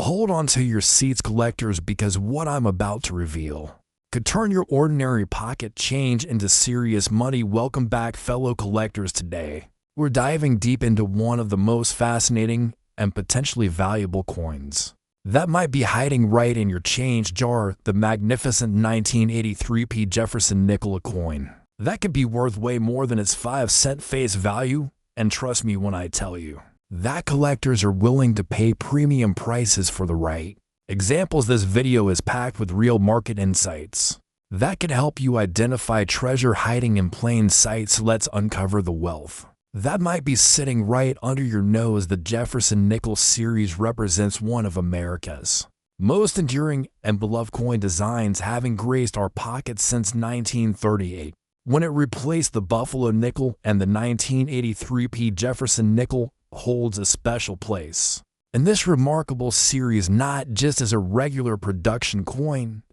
Hold on to your seats, collectors, because what I'm about to reveal could turn your ordinary pocket change into serious money. Welcome back, fellow collectors. Today, we're diving deep into one of the most fascinating and potentially valuable coins that might be hiding right in your change jar, the magnificent 1983 Jefferson Nickel, a coin that could be worth way more than its 5-cent face value. And trust me when I tell you that collectors are willing to pay premium prices for the right examples. This video is packed with real market insights that can help you identify treasure hiding in plain sight. So let's uncover the wealth that might be sitting right under your nose. The Jefferson Nickel series represents one of America's most enduring and beloved coin designs, having graced our pockets since 1938, when it replaced the Buffalo nickel, and the 1983 Jefferson Nickel holds a special place in this remarkable series, not just as a regular production coin,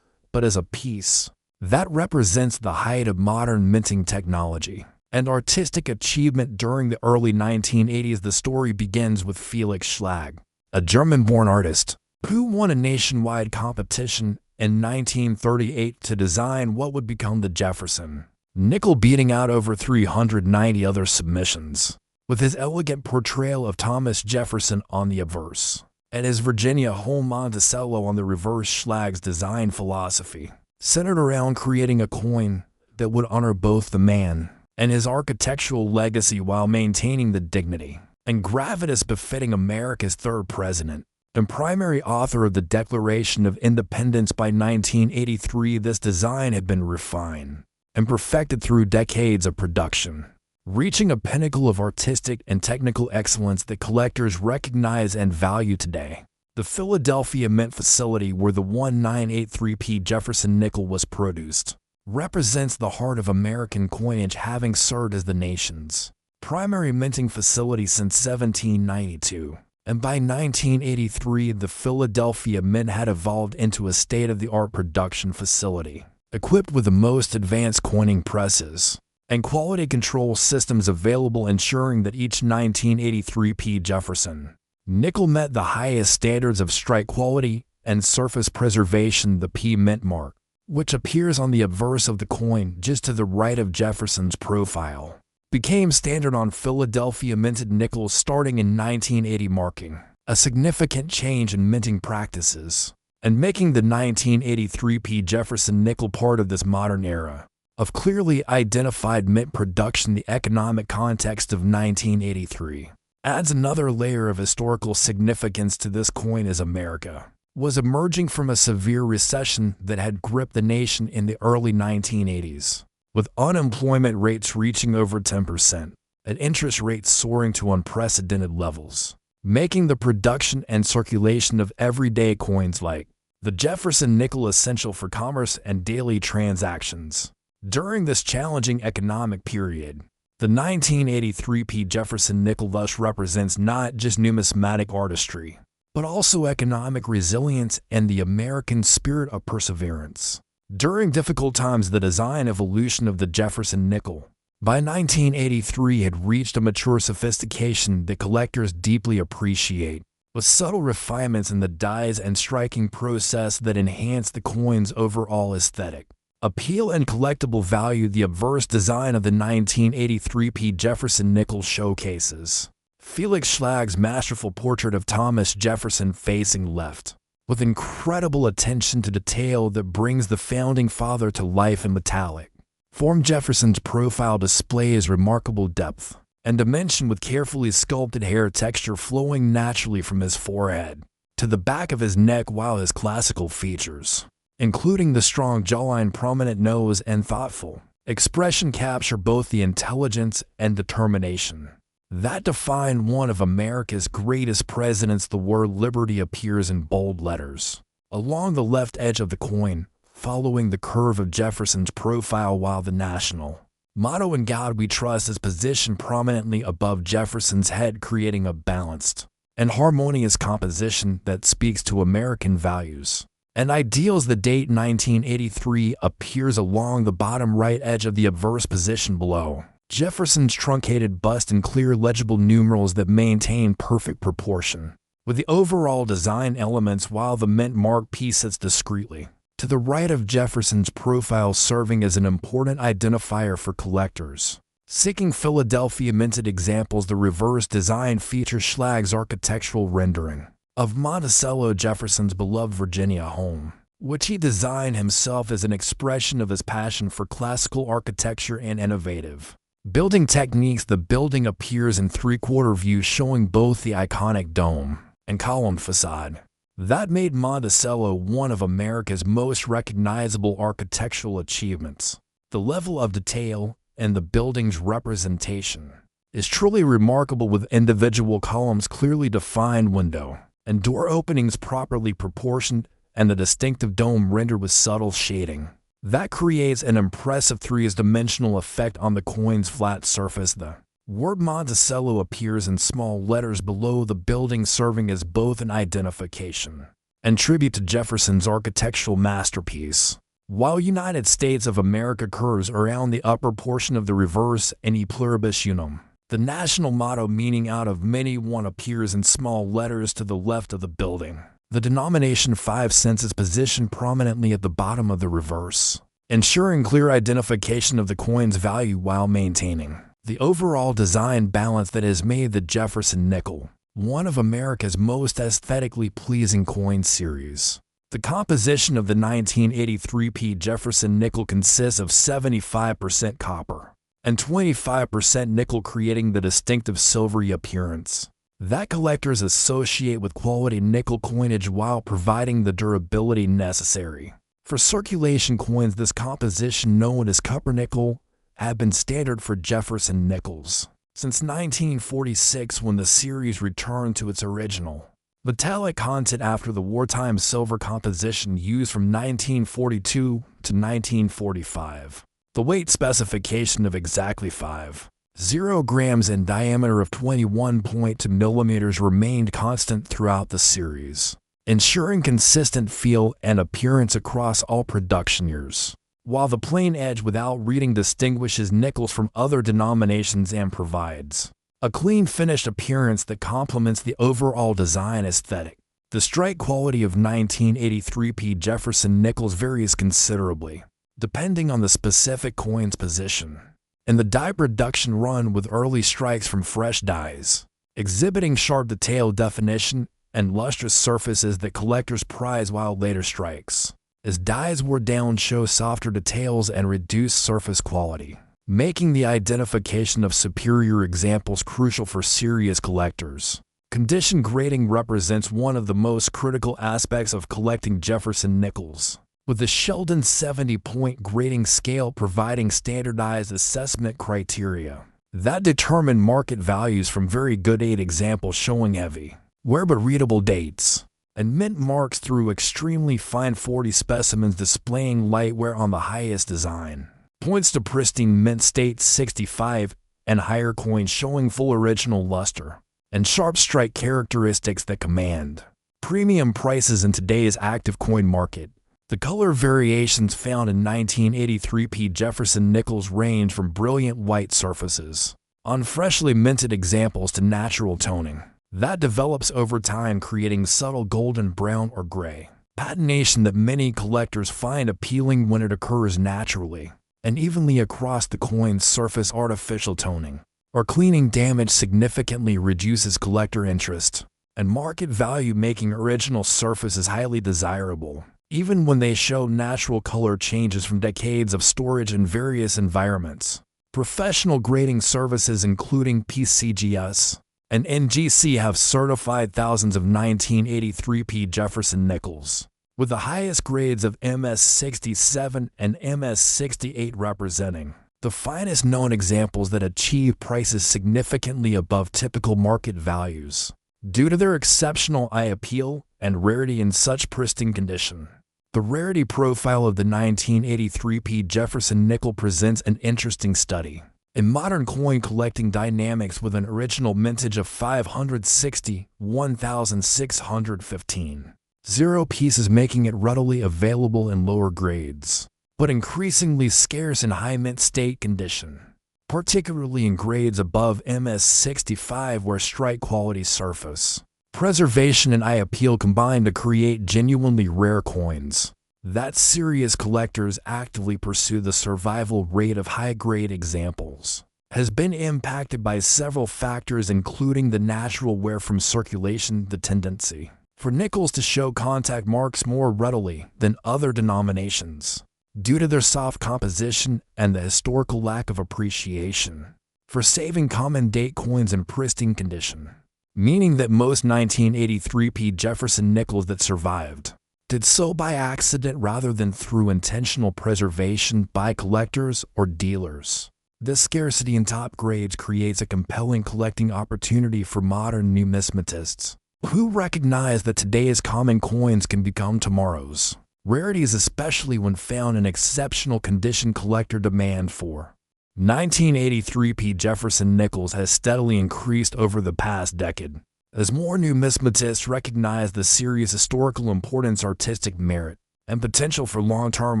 but as a piece that represents the height of modern minting technology and artistic achievement during the early 1980s. The story begins with Felix Schlag, a German-born artist who won a nationwide competition in 1938 to design what would become the Jefferson Nickel, beating out over 390 other submissions. With his elegant portrayal of Thomas Jefferson on the obverse and his Virginia home Monticello on the reverse, Schlag's design philosophy centered around creating a coin that would honor both the man and his architectural legacy while maintaining the dignity and gravitas befitting America's third president and primary author of the Declaration of Independence. By 1983, this design had been refined and perfected through decades of production, reaching a pinnacle of artistic and technical excellence that collectors recognize and value today. The Philadelphia Mint facility, where the 1983 Jefferson Nickel was produced, represents the heart of American coinage, having served as the nation's primary minting facility since 1792. And by 1983, the Philadelphia Mint had evolved into a state-of-the-art production facility, equipped with the most advanced coining presses and quality control systems available, ensuring that each 1983 Jefferson Nickel met the highest standards of strike quality and surface preservation. The P Mint mark, which appears on the obverse of the coin just to the right of Jefferson's profile, became standard on Philadelphia minted nickels starting in 1980, marking a significant change in minting practices and making the 1983 Jefferson Nickel part of this modern era of clearly identified mint production. The economic context of 1983 adds another layer of historical significance to this coin, as America was emerging from a severe recession that had gripped the nation in the early 1980s, with unemployment rates reaching over 10% and interest rates soaring to unprecedented levels, making the production and circulation of everyday coins like the Jefferson Nickel essential for commerce and daily transactions. During this challenging economic period, the 1983 Jefferson Nickel thus represents not just numismatic artistry, but also economic resilience and the American spirit of perseverance. During difficult times, the design evolution of the Jefferson Nickel by 1983 had reached a mature sophistication that collectors deeply appreciate, with subtle refinements in the dies and striking process that enhance the coin's overall aesthetic appeal and collectible value. The obverse design of the 1983 Jefferson Nickel showcases Felix Schlag's masterful portrait of Thomas Jefferson facing left, with incredible attention to detail that brings the founding father to life in metallic form. Jefferson's profile displays remarkable depth and dimension, with carefully sculpted hair texture flowing naturally from his forehead to the back of his neck, while his classical features, including the strong jawline, prominent nose, and thoughtful expression, capture both the intelligence and determination that define one of America's greatest presidents. The word liberty appears in bold letters along the left edge of the coin, following the curve of Jefferson's profile, while the national motto, "In God We Trust," is positioned prominently above Jefferson's head, creating a balanced and harmonious composition that speaks to American values and ideals. The date 1983 appears along the bottom right edge of the obverse position below Jefferson's truncated bust in clear legible numerals that maintain perfect proportion with the overall design elements while the mint mark piece sits discreetly to the right of Jefferson's profile, serving as an important identifier for collectors seeking Philadelphia minted examples. The reverse design features Schlag's architectural rendering of Monticello Jefferson's beloved Virginia home, which he designed himself as an expression of his passion for classical architecture and innovative building techniques. The building appears in three-quarter view, showing both the iconic dome and column facade that made Monticello one of America's most recognizable architectural achievements. The level of detail and the building's representation is truly remarkable, with individual columns clearly defined, window and door openings properly proportioned, and the distinctive dome rendered with subtle shading that creates an impressive three-dimensional effect on the coin's flat surface. The word Monticello appears in small letters below the building, serving as both an identification and tribute to Jefferson's architectural masterpiece, while United States of America curves around the upper portion of the reverse and E pluribus unum. The national motto, meaning out of many one, appears in small letters to the left of the building. The denomination 5 cents is positioned prominently at the bottom of the reverse, ensuring clear identification of the coin's value while maintaining the overall design balance that has made the Jefferson Nickel one of America's most aesthetically pleasing coin series. The composition of the 1983 Jefferson Nickel consists of 75% copper and 25% nickel, creating the distinctive silvery appearance that collectors associate with quality nickel coinage while providing the durability necessary for circulation coins. This composition, known as copper-nickel, have been standard for Jefferson nickels since 1946, when the series returned to its original metallic content after the wartime silver composition used from 1942 to 1945. The weight specification of exactly 5.0 grams in diameter of 21.2 millimeters remained constant throughout the series, ensuring consistent feel and appearance across all production years, while the plain edge without reading distinguishes nickels from other denominations and provides a clean finished appearance that complements the overall design aesthetic. The strike quality of 1983 Jefferson nickels varies considerably, depending on the specific coin's position and the die production run, with early strikes from fresh dies exhibiting sharp detail definition and lustrous surfaces that collectors prize, while later strikes, as dies wore down, show softer details and reduced surface quality, making the identification of superior examples crucial for serious collectors. Condition grading represents one of the most critical aspects of collecting Jefferson nickels, with the Sheldon 70-point grading scale providing standardized assessment criteria that determine market values, from very good 8 examples showing heavy wear but readable dates and mint marks through extremely fine 40 specimens displaying light wear on the highest design points to pristine mint state 65 and higher coins showing full original luster and sharp strike characteristics that command premium prices in today's active coin market. The color variations found in 1983 Jefferson nickels range from brilliant white surfaces on freshly minted examples to natural toning that develops over time, creating subtle golden brown or gray patination that many collectors find appealing when it occurs naturally and evenly across the coin's surface. Artificial toning or cleaning damage significantly reduces collector interest and market value, making original surfaces highly desirable, even when they show natural color changes from decades of storage in various environments. Professional grading services including PCGS and NGC have certified thousands of 1983 Jefferson nickels, with the highest grades of MS67 and MS68 representing the finest known examples that achieve prices significantly above typical market values due to their exceptional eye appeal and rarity in such pristine condition. The rarity profile of the 1983 Jefferson nickel presents an interesting study in modern coin collecting dynamics, with an original mintage of 561,615 0 pieces, making it readily available in lower grades, but increasingly scarce in high mint state condition, particularly in grades above MS65 where strike quality surface Preservation and eye appeal combine to create genuinely rare coins. That serious collectors actively pursue the survival rate of high-grade examples has been impacted by several factors, including the natural wear from circulation, the tendency for nickels to show contact marks more readily than other denominations due to their soft composition, and the historical lack of appreciation for saving common date coins in pristine condition, meaning that most 1983 Jefferson nickels that survived did so by accident rather than through intentional preservation by collectors or dealers. This scarcity in top grades creates a compelling collecting opportunity for modern numismatists who recognize that today's common coins can become tomorrow's rarities, especially when found in exceptional condition. Collector demand for 1983 Jefferson nickels has steadily increased over the past decade, as more numismatists recognize the series' historical importance, artistic merit, and potential for long-term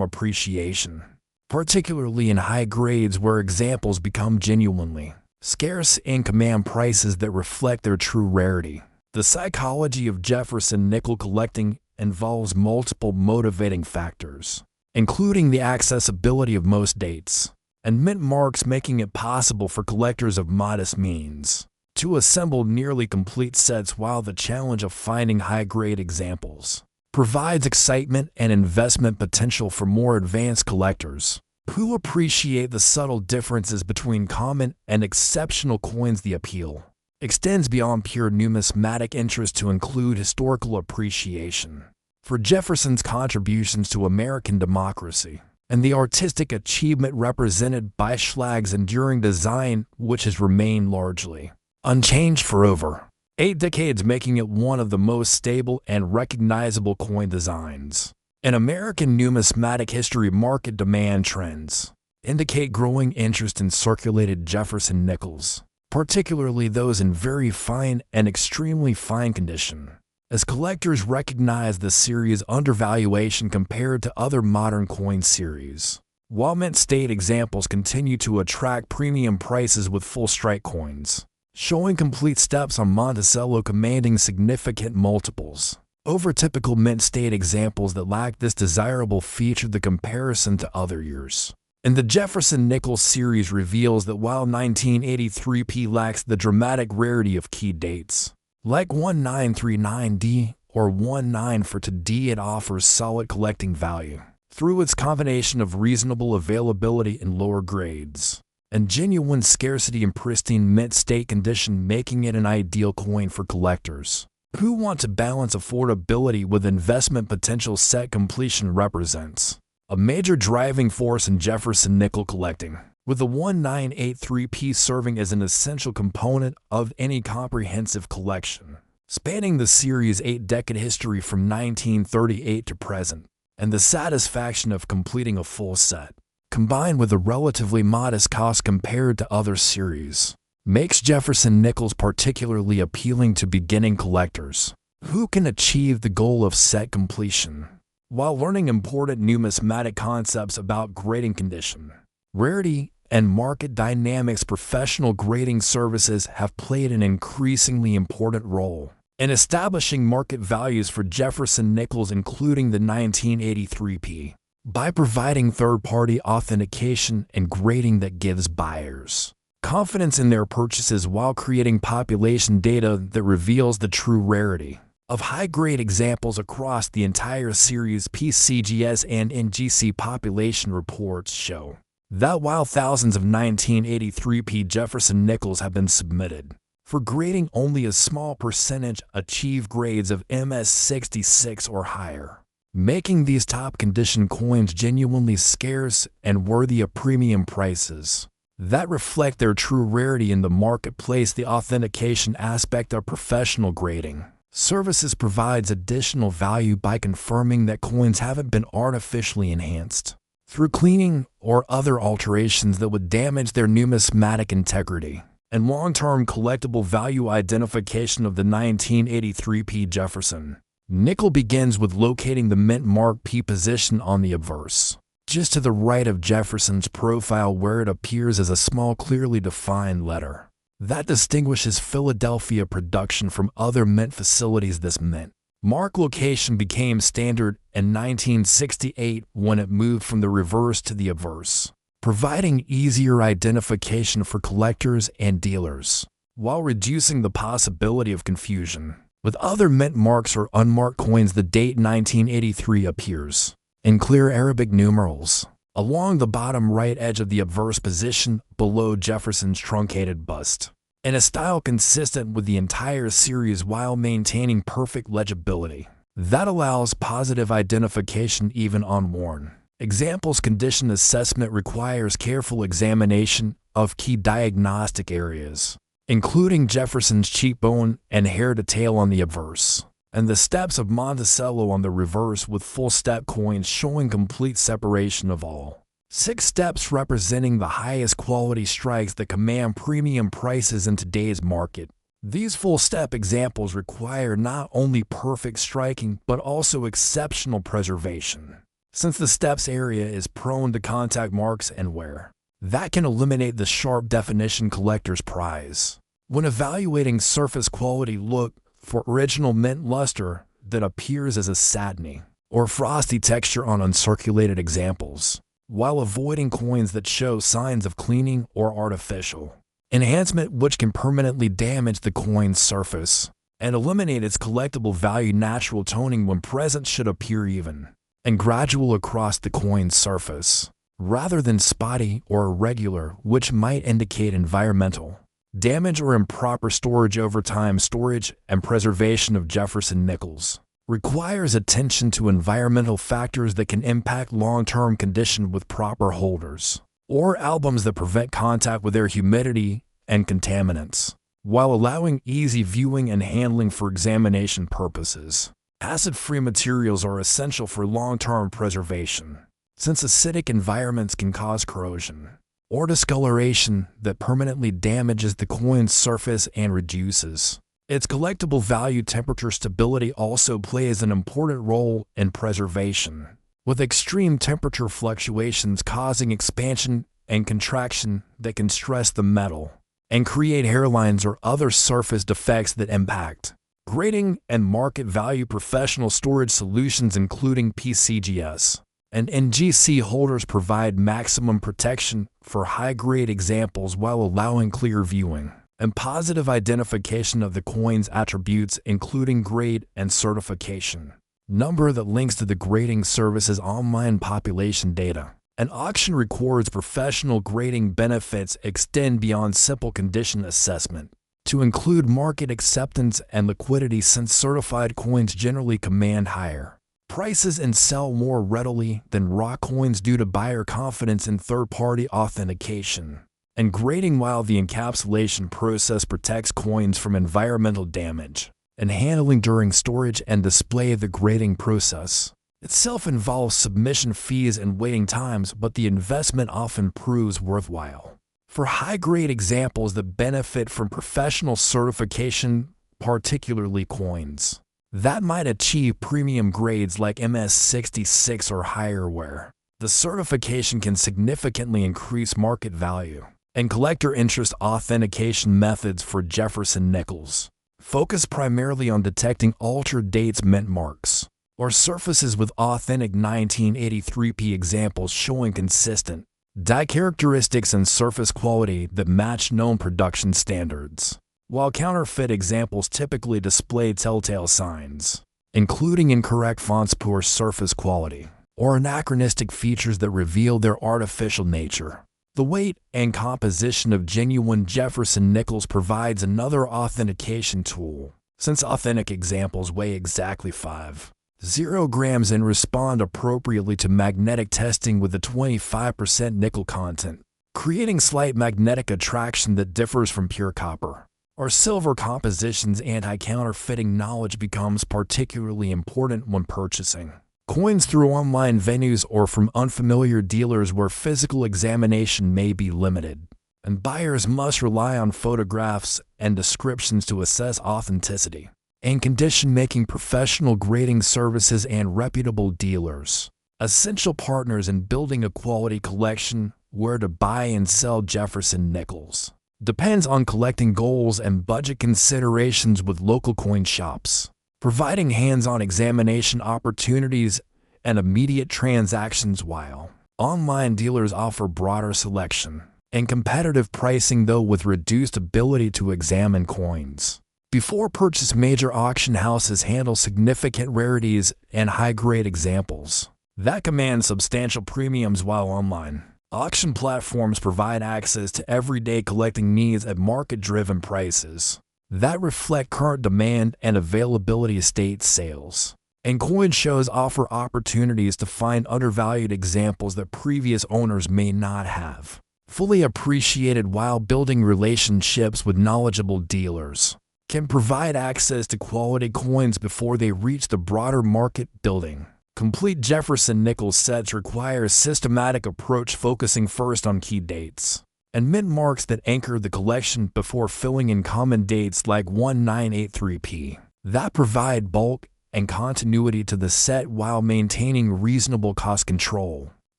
appreciation, particularly in high grades where examples become genuinely scarce and command prices that reflect their true rarity. The psychology of Jefferson nickel collecting involves multiple motivating factors, including the accessibility of most dates and mint marks, making it possible for collectors of modest means to assemble nearly complete sets, while the challenge of finding high-grade examples provides excitement and investment potential for more advanced collectors who appreciate the subtle differences between common and exceptional coins. The appeal extends beyond pure numismatic interest to include historical appreciation for Jefferson's contributions to American democracy and the artistic achievement represented by Schlag's enduring design, which has remained largely unchanged for over 8 decades, making it one of the most stable and recognizable coin designs in American numismatic history. Market demand trends indicate growing interest in circulated Jefferson nickels, particularly those in very fine and extremely fine condition, as collectors recognize the series' undervaluation compared to other modern coin series. While mint state examples continue to attract premium prices, with full strike coins showing complete steps on Monticello commanding significant multiples over typical mint state examples that lack this desirable feature. The comparison to other years in the Jefferson nickel series reveals that while 1983 lacks the dramatic rarity of key dates like 1939D or 1942D, it offers solid collecting value through its combination of reasonable availability in lower grades and genuine scarcity in pristine mint state condition, making it an ideal coin for collectors who want to balance affordability with investment potential. Set completion represents a major driving force in Jefferson nickel collecting, with the 1983 serving as an essential component of any comprehensive collection, spanning the series' 8-decade history from 1938 to present, and the satisfaction of completing a full set, combined with a relatively modest cost compared to other series, makes Jefferson nickels particularly appealing to beginning collectors who can achieve the goal of set completion while learning important numismatic concepts about grading condition, rarity, and market dynamics. Professional grading services have played an increasingly important role in establishing market values for Jefferson nickels, including the 1983 by providing third-party authentication and grading that gives buyers confidence in their purchases while creating population data that reveals the true rarity of high-grade examples across the entire series. PCGS and NGC population reports show that while thousands of 1983 Jefferson nickels have been submitted for grading, only a small percentage achieve grades of MS66 or higher, making these top-condition coins genuinely scarce and worthy of premium prices that reflect their true rarity in the marketplace. The authentication aspect of professional grading services provides additional value by confirming that coins haven't been artificially enhanced through cleaning or other alterations that would damage their numismatic integrity and long-term collectible value. Identification of the 1983 Jefferson nickel begins with locating the mint mark P position on the obverse, just to the right of Jefferson's profile, where it appears as a small, clearly defined letter that distinguishes Philadelphia production from other mint facilities. This mint mark location became standard in 1968 when it moved from the reverse to the obverse, providing easier identification for collectors and dealers, while reducing the possibility of confusion. With other mint marks or unmarked coins, the date 1983 appears in clear Arabic numerals along the bottom right edge of the obverse position below Jefferson's truncated bust, in a style consistent with the entire series while maintaining perfect legibility that allows positive identification even unworn. Examples: condition assessment requires careful examination of key diagnostic areas, including Jefferson's cheekbone and hair detail on the obverse, and the steps of Monticello on the reverse, with full step coins showing complete separation of all 6 steps, representing the highest quality strikes that command premium prices in today's market. These full step examples require not only perfect striking but also exceptional preservation, since the steps area is prone to contact marks and wear that can eliminate the sharp definition collectors prize. When evaluating surface quality, look for original mint luster that appears as a satiny or frosty texture on uncirculated examples, while avoiding coins that show signs of cleaning or artificial enhancement, which can permanently damage the coin's surface and eliminate its collectible value. Natural toning, when present, should appear even and gradual across the coin's surface, rather than spotty or irregular, which might indicate environmental damage or improper storage. Over time, storage and preservation of Jefferson nickels requires attention to environmental factors that can impact long-term condition, with proper holders or albums that prevent contact with air, humidity, and contaminants, while allowing easy viewing and handling for examination purposes. Acid-free materials are essential for long-term preservation, since acidic environments can cause corrosion or discoloration that permanently damages the coin's surface and reduces its collectible value. Temperature stability also plays an important role in preservation, with extreme temperature fluctuations causing expansion and contraction that can stress the metal and create hairlines or other surface defects that impact grading and market value. Professional storage solutions, including PCGS and NGC holders, provide maximum protection for high-grade examples while allowing clear viewing and positive identification of the coin's attributes, including grade and certification number that links to the grading service's online population data. An auction records professional grading benefits extend beyond simple condition assessment to include market acceptance and liquidity, since certified coins generally command higher prices and sell more readily than raw coins due to buyer confidence in third-party authentication and grading, while the encapsulation process protects coins from environmental damage and handling during storage and display. The grading process itself involves submission fees and waiting times, but the investment often proves worthwhile for high-grade examples that benefit from professional certification, particularly coins that might achieve premium grades like MS66 or higher, where the certification can significantly increase market value. And collector interest. Authentication methods for Jefferson nickels focus primarily on detecting altered dates, mint marks, or surfaces with authentic 1983p examples showing consistent die characteristics and surface quality that match known production standards, while counterfeit examples typically display telltale signs, including incorrect fonts, poor surface quality, or anachronistic features that reveal their artificial nature. The weight and composition of genuine Jefferson nickels provides another authentication tool, since authentic examples weigh exactly 5.0 grams and respond appropriately to magnetic testing with a 25% nickel content, creating slight magnetic attraction that differs from pure copper or silver compositions. Anti-counterfeiting knowledge becomes particularly important when purchasing coins through online venues or from unfamiliar dealers where physical examination may be limited, and buyers must rely on photographs and descriptions to assess authenticity and condition, making professional grading services and reputable dealers essential partners in building a quality collection. Where to buy and sell Jefferson nickels. depends on collecting goals and budget considerations with local coin shops, providing hands-on examination opportunities and immediate transactions, while online dealers offer broader selection and competitive pricing, though with reduced ability to examine coins. Before purchase, major auction houses handle significant rarities and high-grade examples that command substantial premiums, while online auction platforms provide access to everyday collecting needs at market-driven prices that reflect current demand and availability. Estate sales and coin shows offer opportunities to find undervalued examples that previous owners may not have fully appreciated, while building relationships with knowledgeable dealers can provide access to quality coins before they reach the broader market. Building complete Jefferson Nickel sets require a systematic approach, focusing first on key dates and mint marks that anchor the collection before filling in common dates like 1983P that provide bulk and continuity to the set while maintaining reasonable cost control.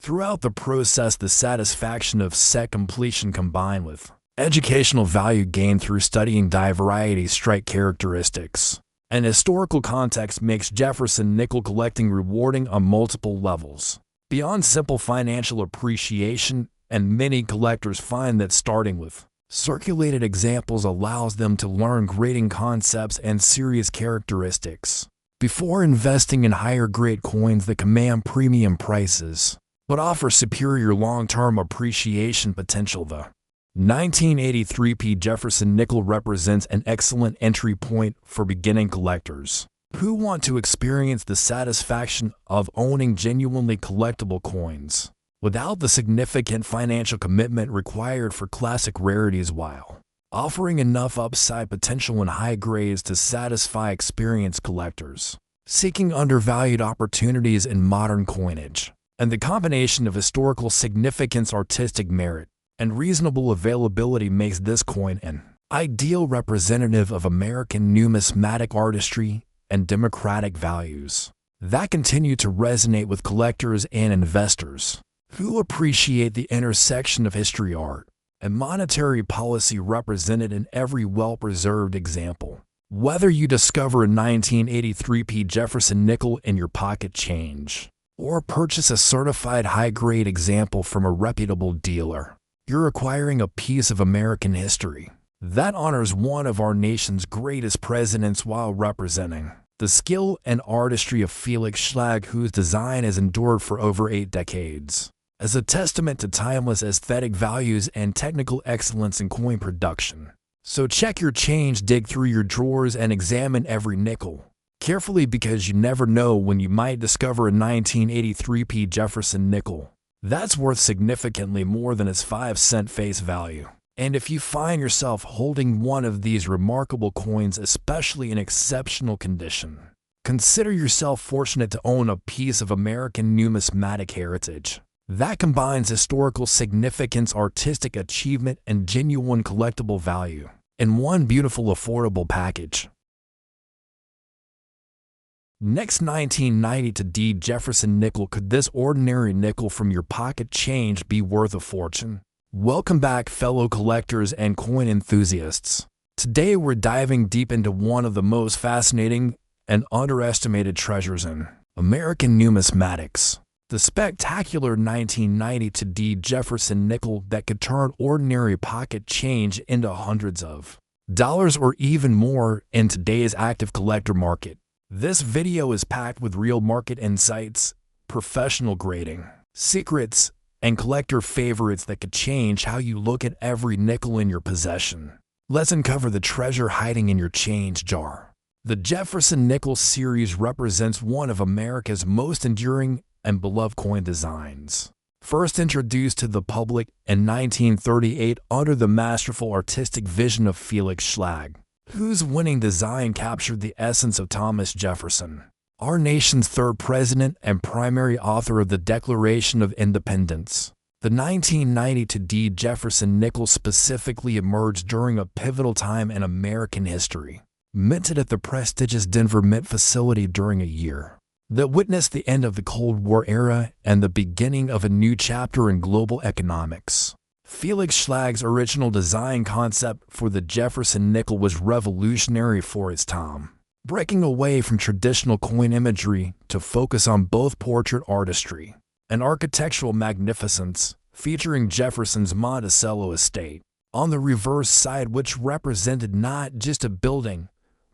Throughout the process, the satisfaction of set completion combined with educational value gained through studying die variety, strike characteristics, and historical context makes Jefferson Nickel collecting rewarding on multiple levels. Beyond simple financial appreciation, and many collectors find that starting with circulated examples allows them to learn grading concepts and series characteristics before investing in higher grade coins that command premium prices but offer superior long-term appreciation potential. The 1983P Jefferson Nickel represents an excellent entry point for beginning collectors who want to experience the satisfaction of owning genuinely collectible coins without the significant financial commitment required for classic rarities, while offering enough upside potential in high grades to satisfy experienced collectors seeking undervalued opportunities in modern coinage. And the combination of historical significance, artistic merit, and reasonable availability makes this coin an ideal representative of American numismatic artistry and democratic values that continue to resonate with collectors and investors who appreciate the intersection of history, art, and monetary policy represented in every well-preserved example. Whether you discover a 1983P Jefferson Nickel in your pocket change or purchase a certified high-grade example from a reputable dealer, you're acquiring a piece of American history that honors one of our nation's greatest presidents while representing the skill and artistry of Felix Schlag, whose design has endured for over 8 decades. As a testament to timeless aesthetic values and technical excellence in coin production. So check your change, dig through your drawers, and examine every nickel carefully, because you never know when you might discover a 1983P Jefferson Nickel that's worth significantly more than its 5-cent face value. And if you find yourself holding one of these remarkable coins, especially in exceptional condition, consider yourself fortunate to own a piece of American numismatic heritage that combines historical significance, artistic achievement, and genuine collectible value in one beautiful, affordable package. Next, 1990 to D Jefferson Nickel. Could this ordinary nickel from your pocket change be worth a fortune? Welcome back, fellow collectors and coin enthusiasts. Today we're diving deep into one of the most fascinating and underestimated treasures in American numismatics. The spectacular 1990 to D Jefferson Nickel that could turn ordinary pocket change into hundreds of dollars or even more in today's active collector market. This video is packed with real market insights, professional grading, secrets, and collector favorites that could change how you look at every nickel in your possession. Let's uncover the treasure hiding in your change jar. The Jefferson Nickel series represents one of America's most enduring and beloved coin designs. First introduced to the public in 1938 under the masterful artistic vision of Felix Schlag, whose winning design captured the essence of Thomas Jefferson, our nation's third president and primary author of the Declaration of Independence. The 1990 to D Jefferson Nickel specifically emerged during a pivotal time in American history, minted at the prestigious Denver Mint facility during a year that witnessed the end of the Cold War era and the beginning of a new chapter in global economics. Felix Schlag's original design concept for the Jefferson nickel was revolutionary for its time, breaking away from traditional coin imagery to focus on both portrait artistry and architectural magnificence, featuring Jefferson's Monticello estate on the reverse side, which represented not just a building,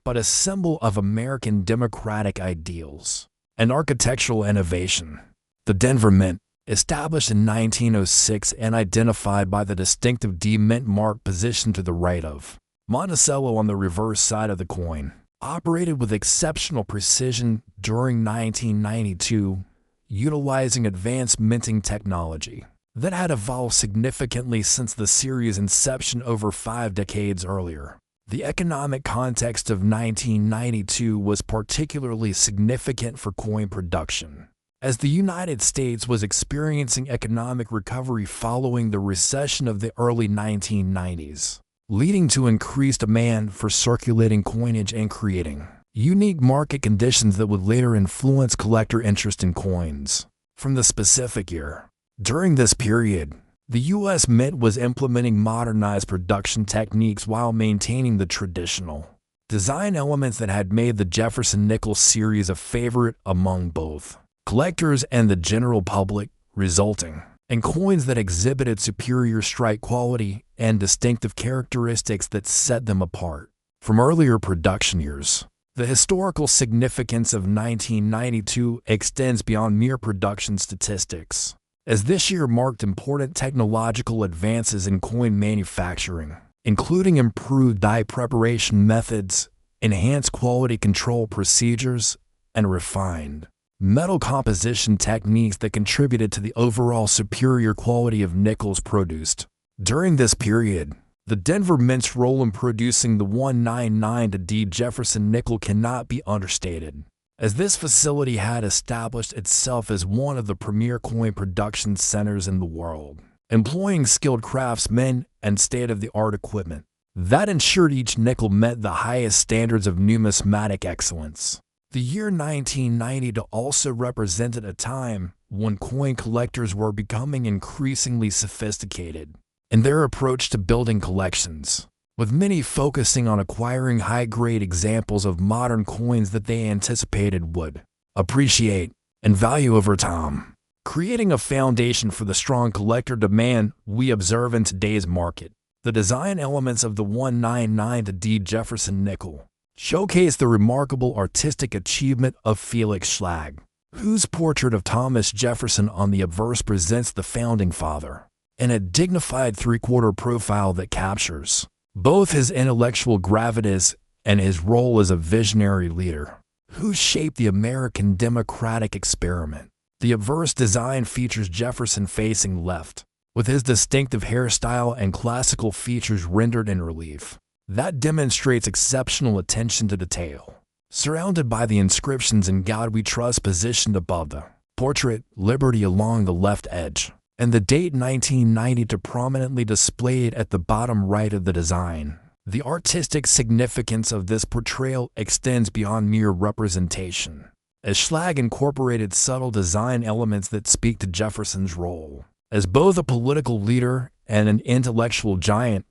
but a symbol of American democratic ideals and architectural innovation. The Denver Mint, established in 1906 and identified by the distinctive D Mint mark positioned to the right of Monticello on the reverse side of the coin, operated with exceptional precision during 1992, utilizing advanced minting technology that had evolved significantly since the series' inception over 5 decades earlier. The economic context of 1992 was particularly significant for coin production, as the United States was experiencing economic recovery following the recession of the early 1990s, leading to increased demand for circulating coinage and creating unique market conditions that would later influence collector interest in coins from the specific year. During this period, the U.S. Mint was implementing modernized production techniques while maintaining the traditional design elements that had made the Jefferson Nickel series a favorite among both collectors and the general public, resulting in coins that exhibited superior strike quality and distinctive characteristics that set them apart from earlier production years. The historical significance of 1992 extends beyond mere production statistics, as this year marked important technological advances in coin manufacturing, including improved die preparation methods, enhanced quality control procedures, and refined metal composition techniques that contributed to the overall superior quality of nickels produced. During this period, the Denver Mint's role in producing the 199D Jefferson nickel cannot be understated, as this facility had established itself as one of the premier coin production centers in the world, employing skilled craftsmen and state-of-the-art equipment that ensured each nickel met the highest standards of numismatic excellence. The year 1990 also represented a time when coin collectors were becoming increasingly sophisticated in their approach to building collections, with many focusing on acquiring high-grade examples of modern coins that they anticipated would appreciate and value over time, creating a foundation for the strong collector demand we observe in today's market. The design elements of the 199D Jefferson nickel showcase the remarkable artistic achievement of Felix Schlag, whose portrait of Thomas Jefferson on the obverse presents the founding father in a dignified three-quarter profile that captures both his intellectual gravitas and his role as a visionary leader who shaped the American democratic experiment. The obverse design features Jefferson facing left, with his distinctive hairstyle and classical features rendered in relief that demonstrates exceptional attention to detail, surrounded by the inscriptions "In God We Trust" positioned above the portrait, Liberty along the left edge, and the date 1990 to prominently displayed at the bottom right of the design. The artistic significance of this portrayal extends beyond mere representation, as Schlag incorporated subtle design elements that speak to Jefferson's role as both a political leader and an intellectual giant,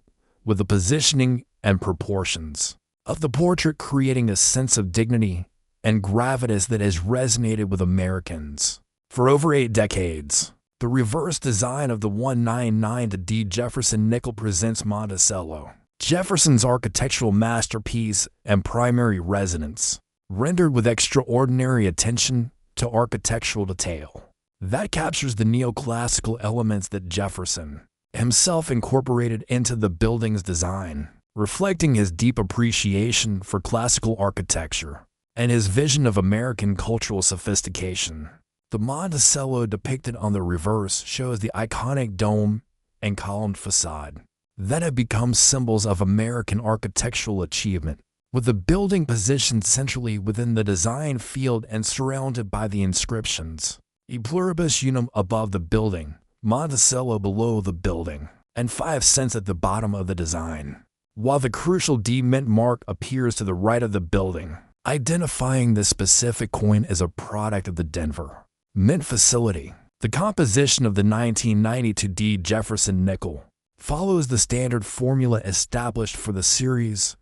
with the positioning and proportions of the portrait creating a sense of dignity and gravitas that has resonated with Americans for over 8 decades. The reverse design of the 199D Jefferson nickel presents Monticello, Jefferson's architectural masterpiece and primary residence, rendered with extraordinary attention to architectural detail that captures the neoclassical elements that Jefferson himself incorporated into the building's design, reflecting his deep appreciation for classical architecture and his vision of American cultural sophistication. The Monticello depicted on the reverse shows the iconic dome and columned facade that have become symbols of American architectural achievement, with the building positioned centrally within the design field and surrounded by the inscriptions "E Pluribus Unum" above the building, "Monticello" below the building, and 5 cents at the bottom of the design, while the crucial D Mint mark appears to the right of the building, identifying this specific coin as a product of the Denver Mint facility. The composition of the 1992D Jefferson nickel follows the standard formula established for the series,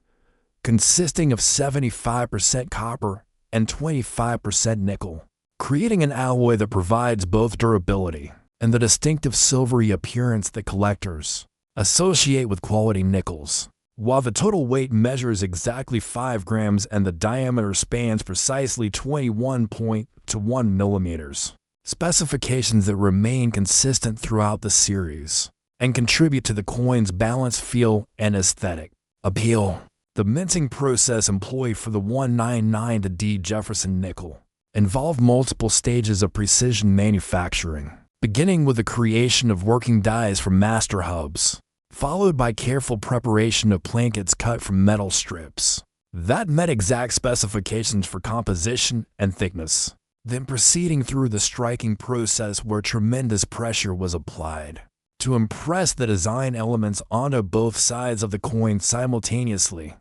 consisting of 75% copper and 25% nickel, creating an alloy that provides both durability and the distinctive silvery appearance that collectors associate with quality nickels. While the total weight measures exactly 5 grams and the diameter spans precisely 21.1 millimeters, specifications that remain consistent throughout the series and contribute to the coin's balance, feel, and aesthetic appeal. The minting process employed for the 199D Jefferson nickel involved multiple stages of precision manufacturing, beginning with the creation of working dies from master hubs, followed by careful preparation of plankets cut from metal strips that met exact specifications for composition and thickness, then proceeding through the striking process where tremendous pressure was applied to impress the design elements onto both sides of the coin simultaneously,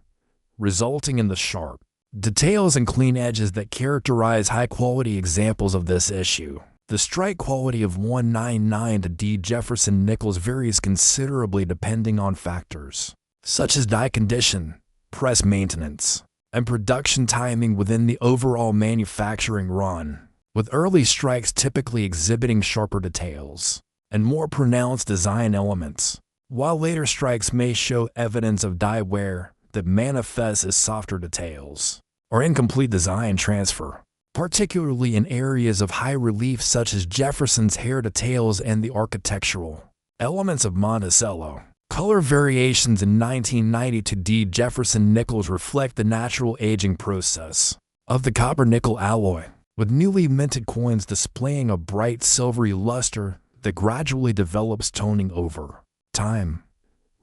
resulting in the sharp details and clean edges that characterize high-quality examples of this issue. The strike quality of 199D Jefferson nickels varies considerably depending on factors such as die condition, press maintenance, and production timing within the overall manufacturing run, with early strikes typically exhibiting sharper details and more pronounced design elements, while later strikes may show evidence of die wear that manifests as softer details or incomplete design transfer, particularly in areas of high relief such as Jefferson's hair details and the architectural elements of Monticello. Color variations in 1992D Jefferson nickels reflect the natural aging process of the copper-nickel alloy, with newly minted coins displaying a bright silvery luster that gradually develops toning over time,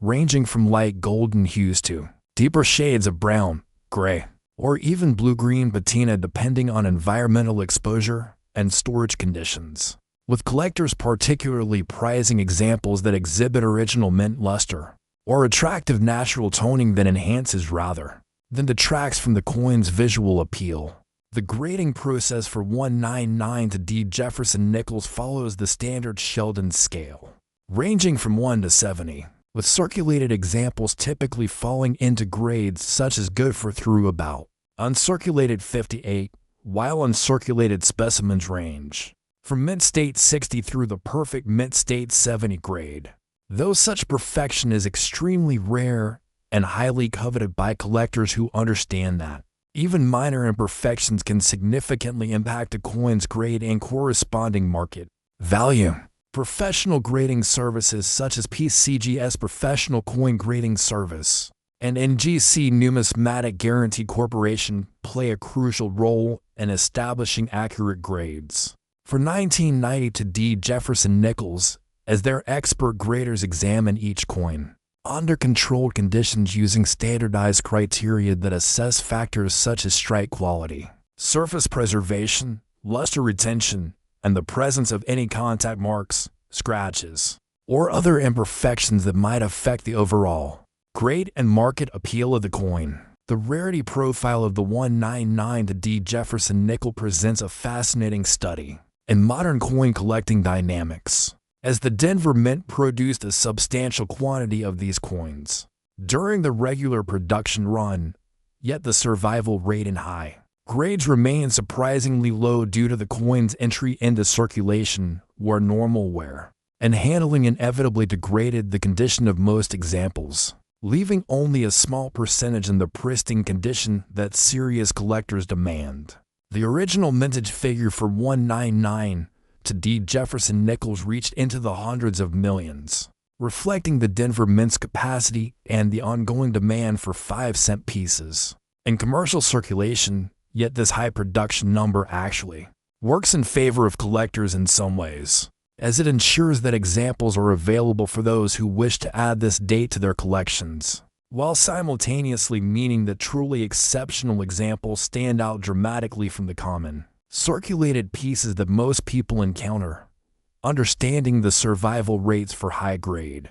ranging from light golden hues to deeper shades of brown, gray, or even blue-green patina depending on environmental exposure and storage conditions, with collectors particularly prizing examples that exhibit original mint luster or attractive natural toning that enhances rather than detracts from the coin's visual appeal. The grading process for 199D Jefferson nickels follows the standard Sheldon scale, ranging from 1 to 70, with circulated examples typically falling into grades such as good for through about uncirculated 58, while uncirculated specimens range from mint state 60 through the perfect mint state 70 grade. Though such perfection is extremely rare and highly coveted by collectors who understand that even minor imperfections can significantly impact a coin's grade and corresponding market value. Professional grading services such as PCGS Professional Coin Grading Service and NGC Numismatic Guarantee Corporation play a crucial role in establishing accurate grades for 1992D Jefferson nickels, as their expert graders examine each coin under controlled conditions using standardized criteria that assess factors such as strike quality, surface preservation, luster retention, and the presence of any contact marks, scratches, or other imperfections that might affect the overall grade and market appeal of the coin. The rarity profile of the 199D Jefferson nickel presents a fascinating study in modern coin collecting dynamics, as the Denver Mint produced a substantial quantity of these coins during the regular production run, yet the survival rate in high grades remained surprisingly low due to the coin's entry into circulation where normal wear and handling inevitably degraded the condition of most examples, leaving only a small percentage in the pristine condition that serious collectors demand. The original mintage figure for 199D Jefferson nickels reached into the hundreds of millions, reflecting the Denver Mint's capacity and the ongoing demand for 5-cent pieces in commercial circulation, yet this high production number actually works in favor of collectors in some ways, as it ensures that examples are available for those who wish to add this date to their collections, while simultaneously meaning that truly exceptional examples stand out dramatically from the common circulated pieces that most people encounter. Understanding the survival rates for high-grade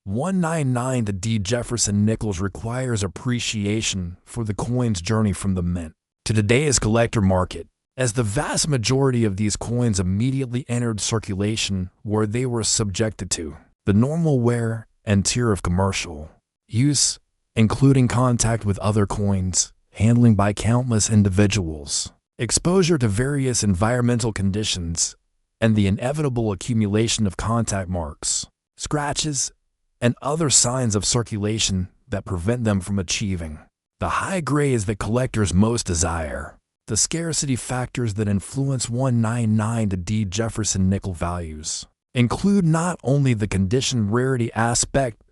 199D Jefferson nickels requires appreciation for the coin's journey from the mint to today's collector market, as the vast majority of these coins immediately entered circulation where they were subjected to the normal wear and tier of commercial use, including contact with other coins, handling by countless individuals, exposure to various environmental conditions, and the inevitable accumulation of contact marks, scratches, and other signs of circulation that prevent them from achieving the high grades that collectors most desire. The scarcity factors that influence 199-D Jefferson nickel values include not only the condition rarity aspect,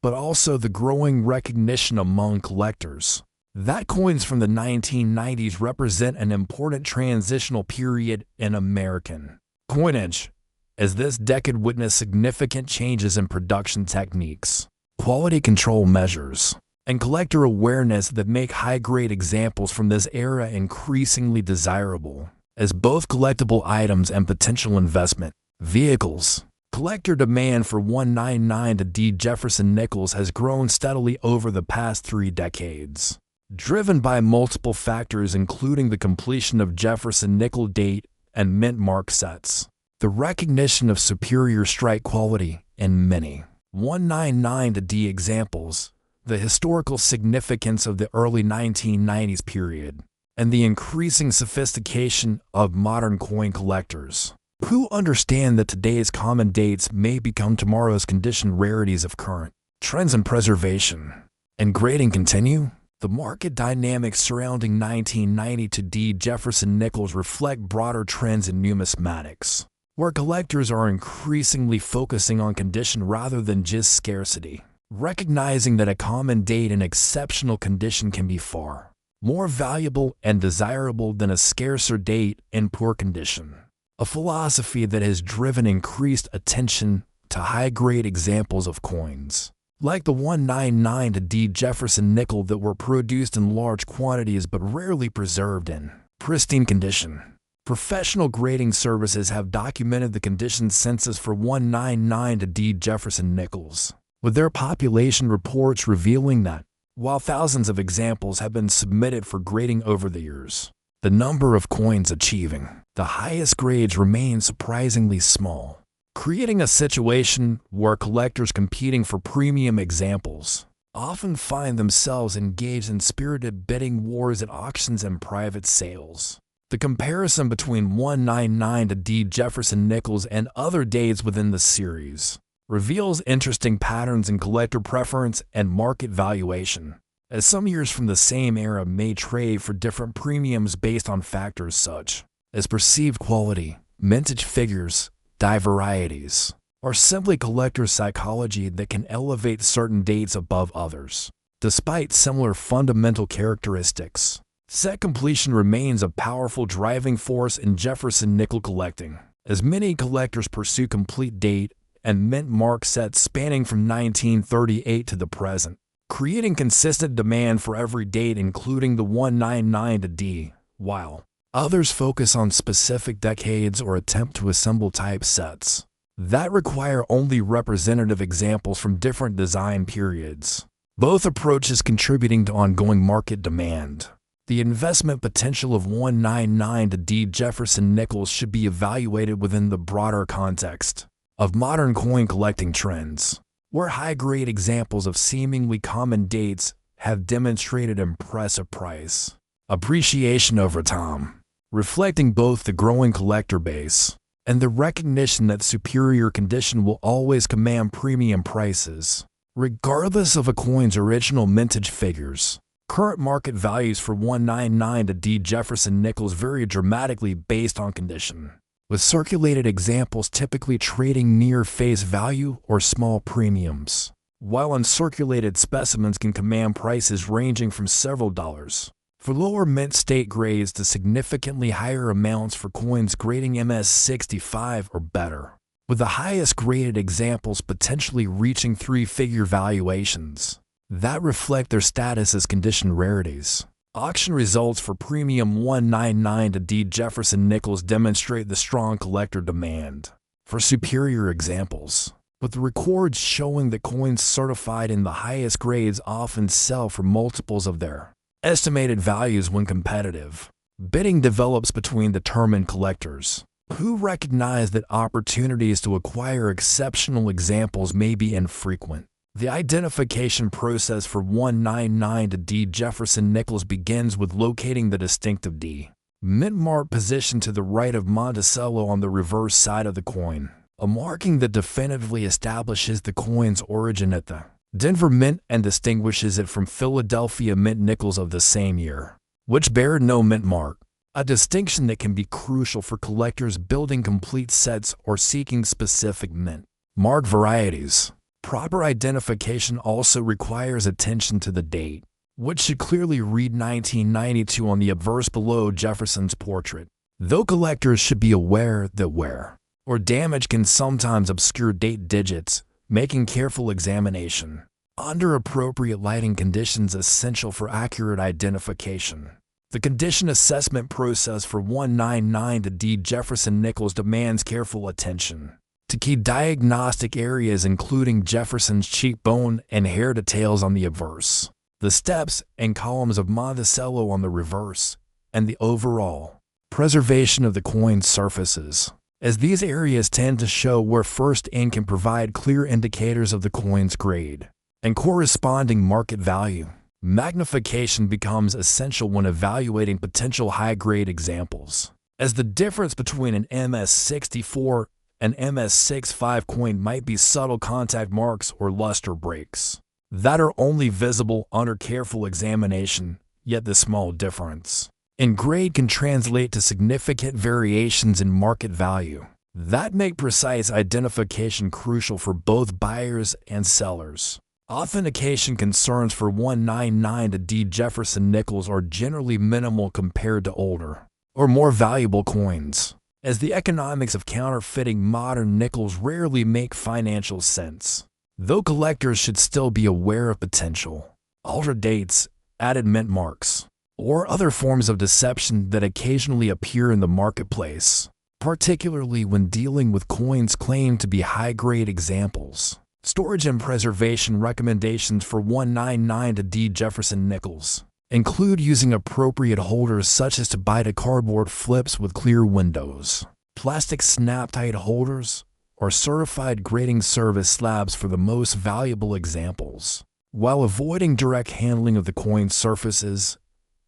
but also the growing recognition among collectors that coins from the 1990s represent an important transitional period in American coinage, as this decade witnessed significant changes in production techniques, quality control measures, and collector awareness that make high-grade examples from this era increasingly desirable as both collectible items and potential investment vehicles. Collector demand for 199-D Jefferson nickels has grown steadily over the past 3 decades, driven by multiple factors including the completion of Jefferson nickel date and mint mark sets, the recognition of superior strike quality in many 199-D examples, the historical significance of the early 1990s period, and the increasing sophistication of modern coin collectors, who understand that today's common dates may become tomorrow's condition rarities if current trends in preservation and grading continue. The market dynamics surrounding 1992-D Jefferson nickels reflect broader trends in numismatics, where collectors are increasingly focusing on condition rather than just scarcity, recognizing that a common date in exceptional condition can be far more valuable and desirable than a scarcer date in poor condition. A philosophy that has driven increased attention to high-grade examples of coins, like the 199-D Jefferson nickel that were produced in large quantities but rarely preserved in pristine condition. Professional grading services have documented the condition census for 199-D Jefferson nickels, with their population reports revealing that, while thousands of examples have been submitted for grading over the years, the number of coins achieving the highest grades remains surprisingly small, creating a situation where collectors competing for premium examples often find themselves engaged in spirited bidding wars at auctions and private sales. The comparison between 199-D Jefferson nickels and other dates within the series reveals interesting patterns in collector preference and market valuation, as some years from the same era may trade for different premiums based on factors such as perceived quality, mintage figures, die varieties, or simply collector psychology that can elevate certain dates above others. Despite similar fundamental characteristics, set completion remains a powerful driving force in Jefferson nickel collecting, as many collectors pursue complete date and mint mark sets spanning from 1938 to the present, creating consistent demand for every date including the 199-D, while others focus on specific decades or attempt to assemble type sets that require only representative examples from different design periods. Both approaches contributing to ongoing market demand. The investment potential of 199-D Jefferson nickels should be evaluated within the broader context of modern coin collecting trends, where high-grade examples of seemingly common dates have demonstrated impressive price appreciation over time, reflecting both the growing collector base and the recognition that superior condition will always command premium prices, regardless of a coin's original mintage figures. Current market values for 199-D Jefferson nickels vary dramatically based on condition, with circulated examples typically trading near face value or small premiums, while uncirculated specimens can command prices ranging from several dollars for lower mint state grades to significantly higher amounts for coins grading MS65 or better, with the highest graded examples potentially reaching 3-figure valuations that reflect their status as condition rarities. Auction results for premium 199-D Jefferson nickels demonstrate the strong collector demand for superior examples, with the records showing that coins certified in the highest grades often sell for multiples of their estimated values when competitive bidding develops between determined collectors, who recognize that opportunities to acquire exceptional examples may be infrequent. The identification process for 199D Jefferson Nickels begins with locating the distinctive D mint mark positioned to the right of Monticello on the reverse side of the coin, a marking that definitively establishes the coin's origin at the Denver Mint and distinguishes it from Philadelphia Mint nickels of the same year, which bear no mint mark, a distinction that can be crucial for collectors building complete sets or seeking specific mint mark varieties. Proper identification also requires attention to the date, which should clearly read 1992 on the obverse below Jefferson's portrait, though collectors should be aware that wear or damage can sometimes obscure date digits, making careful examination under appropriate lighting conditions essential for accurate identification. The condition assessment process for 199D Jefferson Nickels demands careful attention to key diagnostic areas including Jefferson's cheekbone and hair details on the obverse, the steps and columns of Monticello on the reverse, and the overall preservation of the coin's surfaces, as these areas tend to show where first ink can provide clear indicators of the coin's grade and corresponding market value. Magnification becomes essential when evaluating potential high-grade examples, as the difference between an MS64 and MS65 coin might be subtle contact marks or luster breaks that are only visible under careful examination, yet the small difference in grade can translate to significant variations in market value that make precise identification crucial for both buyers and sellers. Authentication concerns for 199D Jefferson Nickels are generally minimal compared to older or more valuable coins, as the economics of counterfeiting modern nickels rarely make financial sense, though collectors should still be aware of potential altered dates, added mint marks, or other forms of deception that occasionally appear in the marketplace, particularly when dealing with coins claimed to be high-grade examples. Storage and preservation recommendations for 199D Jefferson Nickels include using appropriate holders such as to buy to cardboard flips with clear windows, plastic snap-tight holders, or certified grading service slabs for the most valuable examples, while avoiding direct handling of the coin's surfaces,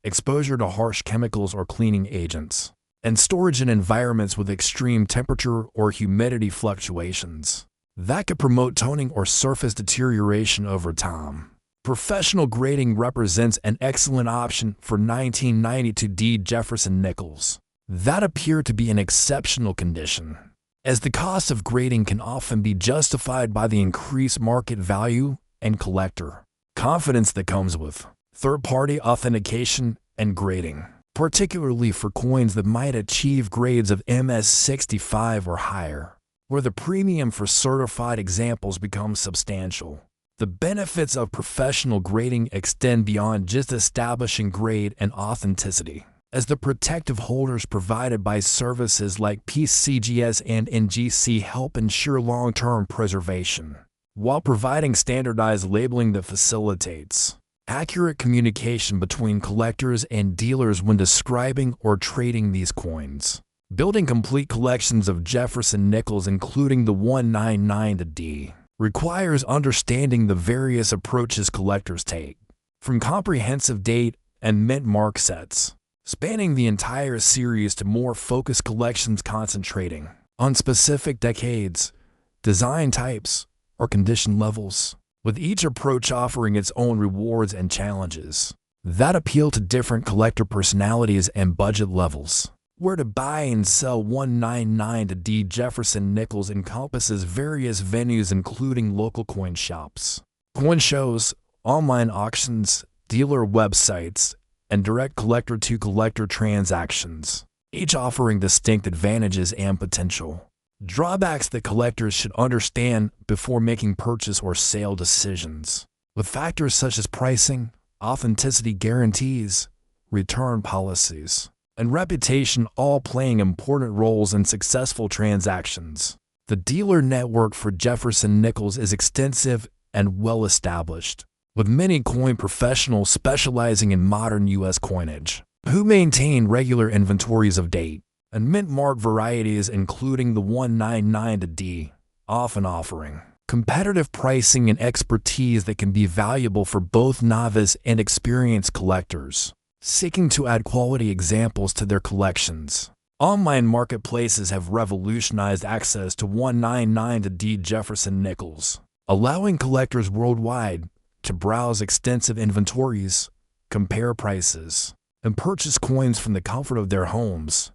exposure to harsh chemicals or cleaning agents, and storage in environments with extreme temperature or humidity fluctuations that could promote toning or surface deterioration over time. Professional grading represents an excellent option for 1992D Jefferson Nickels that appear to be in exceptional condition, as the cost of grading can often be justified by the increased market value and collector confidence that comes with third-party authentication and grading, particularly for coins that might achieve grades of MS65 or higher, where the premium for certified examples becomes substantial. The benefits of professional grading extend beyond just establishing grade and authenticity, as the protective holders provided by services like PCGS and NGC help ensure long-term preservation, while providing standardized labeling that facilitates accurate communication between collectors and dealers when describing or trading these coins. Building complete collections of Jefferson Nickels, including the 199D, requires understanding the various approaches collectors take, from comprehensive date and mint mark sets, spanning the entire series, to more focused collections concentrating on specific decades, design types, or condition levels, with each approach offering its own rewards and challenges that appeal to different collector personalities and budget levels. Where to buy and sell 199D Jefferson Nickels encompasses various venues including local coin shops, coin shows, online auctions, dealer websites, and direct collector-to-collector transactions, each offering distinct advantages and potential drawbacks that collectors should understand before making purchase or sale decisions, with factors such as pricing, authenticity guarantees, return policies, and reputation all playing important roles in successful transactions. The dealer network for Jefferson Nickels is extensive and well established, with many coin professionals specializing in modern U.S. coinage, who maintain regular inventories of date and mint mark varieties including the 199D, often offering competitive pricing, and expertise that can be valuable for both novice and experienced collectors seeking to add quality examples to their collections. Online marketplaces have revolutionized access to 199-D Jefferson nickels, allowing collectors worldwide to browse extensive inventories, compare prices, and purchase coins from the comfort of their homes,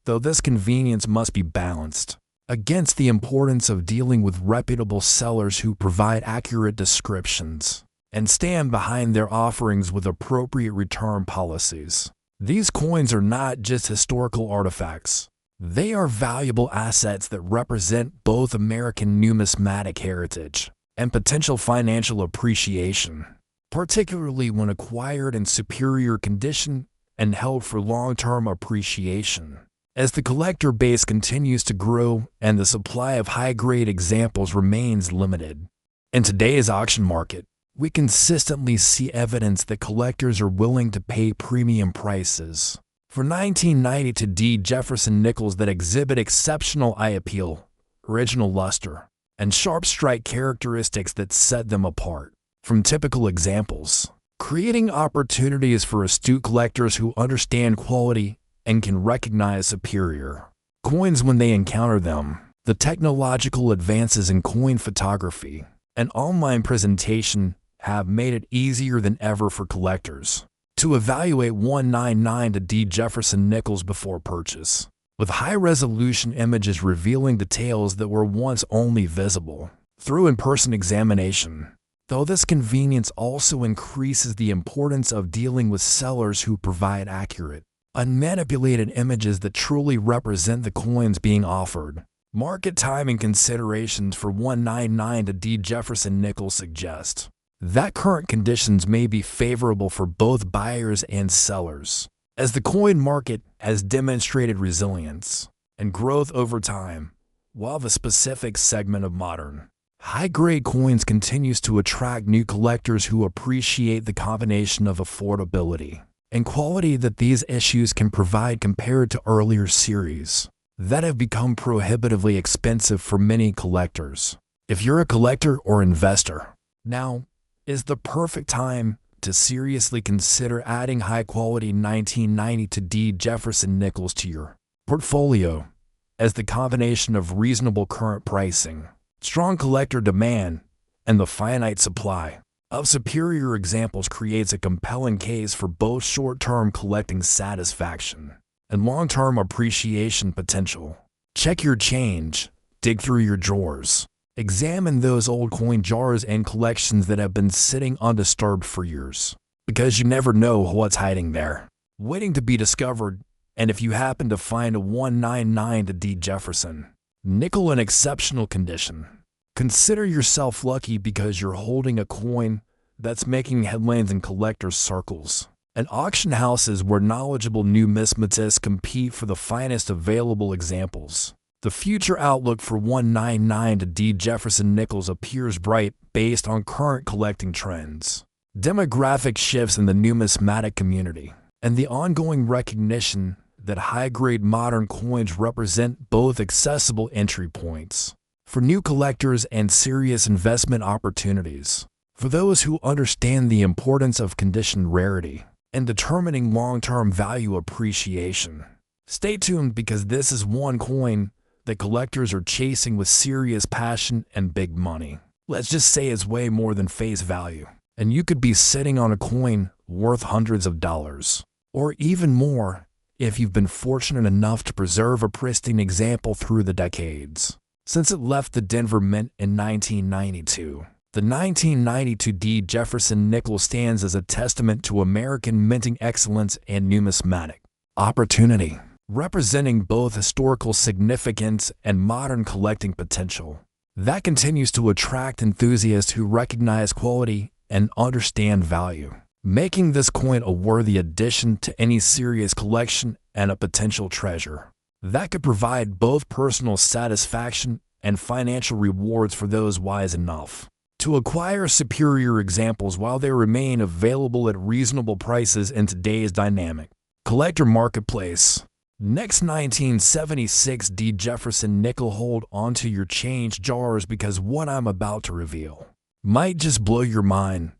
though this convenience must be balanced against the importance of dealing with reputable sellers who provide accurate descriptions and stand behind their offerings with appropriate return policies. These coins are not just historical artifacts. They are valuable assets that represent both American numismatic heritage and potential financial appreciation, particularly when acquired in superior condition and held for long-term appreciation. As the collector base continues to grow and the supply of high-grade examples remains limited, in today's auction market, we consistently see evidence that collectors are willing to pay premium prices for 1992-D Jefferson nickels that exhibit exceptional eye appeal, original luster, and sharp strike characteristics that set them apart from typical examples, creating opportunities for astute collectors who understand quality and can recognize superior coins when they encounter them. The technological advances in coin photography and online presentation have made it easier than ever for collectors to evaluate 199-D Jefferson nickels before purchase, with high-resolution images revealing details that were once only visible through in-person examination. Though this convenience also increases the importance of dealing with sellers who provide accurate, unmanipulated images that truly represent the coins being offered. Market timing considerations for 199-D Jefferson nickels suggest that current conditions may be favorable for both buyers and sellers, as the coin market has demonstrated resilience and growth over time, while the specific segment of modern, high-grade coins continues to attract new collectors who appreciate the combination of affordability and quality that these issues can provide compared to earlier series that have become prohibitively expensive for many collectors. If you're a collector or investor, now is the perfect time to seriously consider adding high-quality 1992-D Jefferson nickels to your portfolio, as the combination of reasonable current pricing, strong collector demand, and the finite supply of superior examples creates a compelling case for both short-term collecting satisfaction and long-term appreciation potential. Check your change, dig through your drawers, examine those old coin jars and collections that have been sitting undisturbed for years, because you never know what's hiding there, waiting to be discovered. And if you happen to find a 199-D Jefferson nickel in exceptional condition, consider yourself lucky, because you're holding a coin that's making headlines in collector circles and auction houses where knowledgeable numismatists compete for the finest available examples. The future outlook for 199-D Jefferson nickels appears bright based on current collecting trends, demographic shifts in the numismatic community, and the ongoing recognition that high-grade modern coins represent both accessible entry points for new collectors and serious investment opportunities for those who understand the importance of condition rarity and determining long-term value appreciation. Stay tuned, because this is one coin that collectors are chasing with serious passion and big money. Let's just say it's way more than face value, and you could be sitting on a coin worth hundreds of dollars, or even more if you've been fortunate enough to preserve a pristine example through the decades. Since it left the Denver Mint in 1992, the 1992-D Jefferson nickel stands as a testament to American minting excellence and numismatic opportunity, representing both historical significance and modern collecting potential that continues to attract enthusiasts who recognize quality and understand value, making this coin a worthy addition to any serious collection and a potential treasure that could provide both personal satisfaction and financial rewards for those wise enough to acquire superior examples while they remain available at reasonable prices in today's dynamic collector marketplace. Next, 1976 Jefferson Nickel. Hold onto your change jars because what I'm about to reveal might just blow your mind.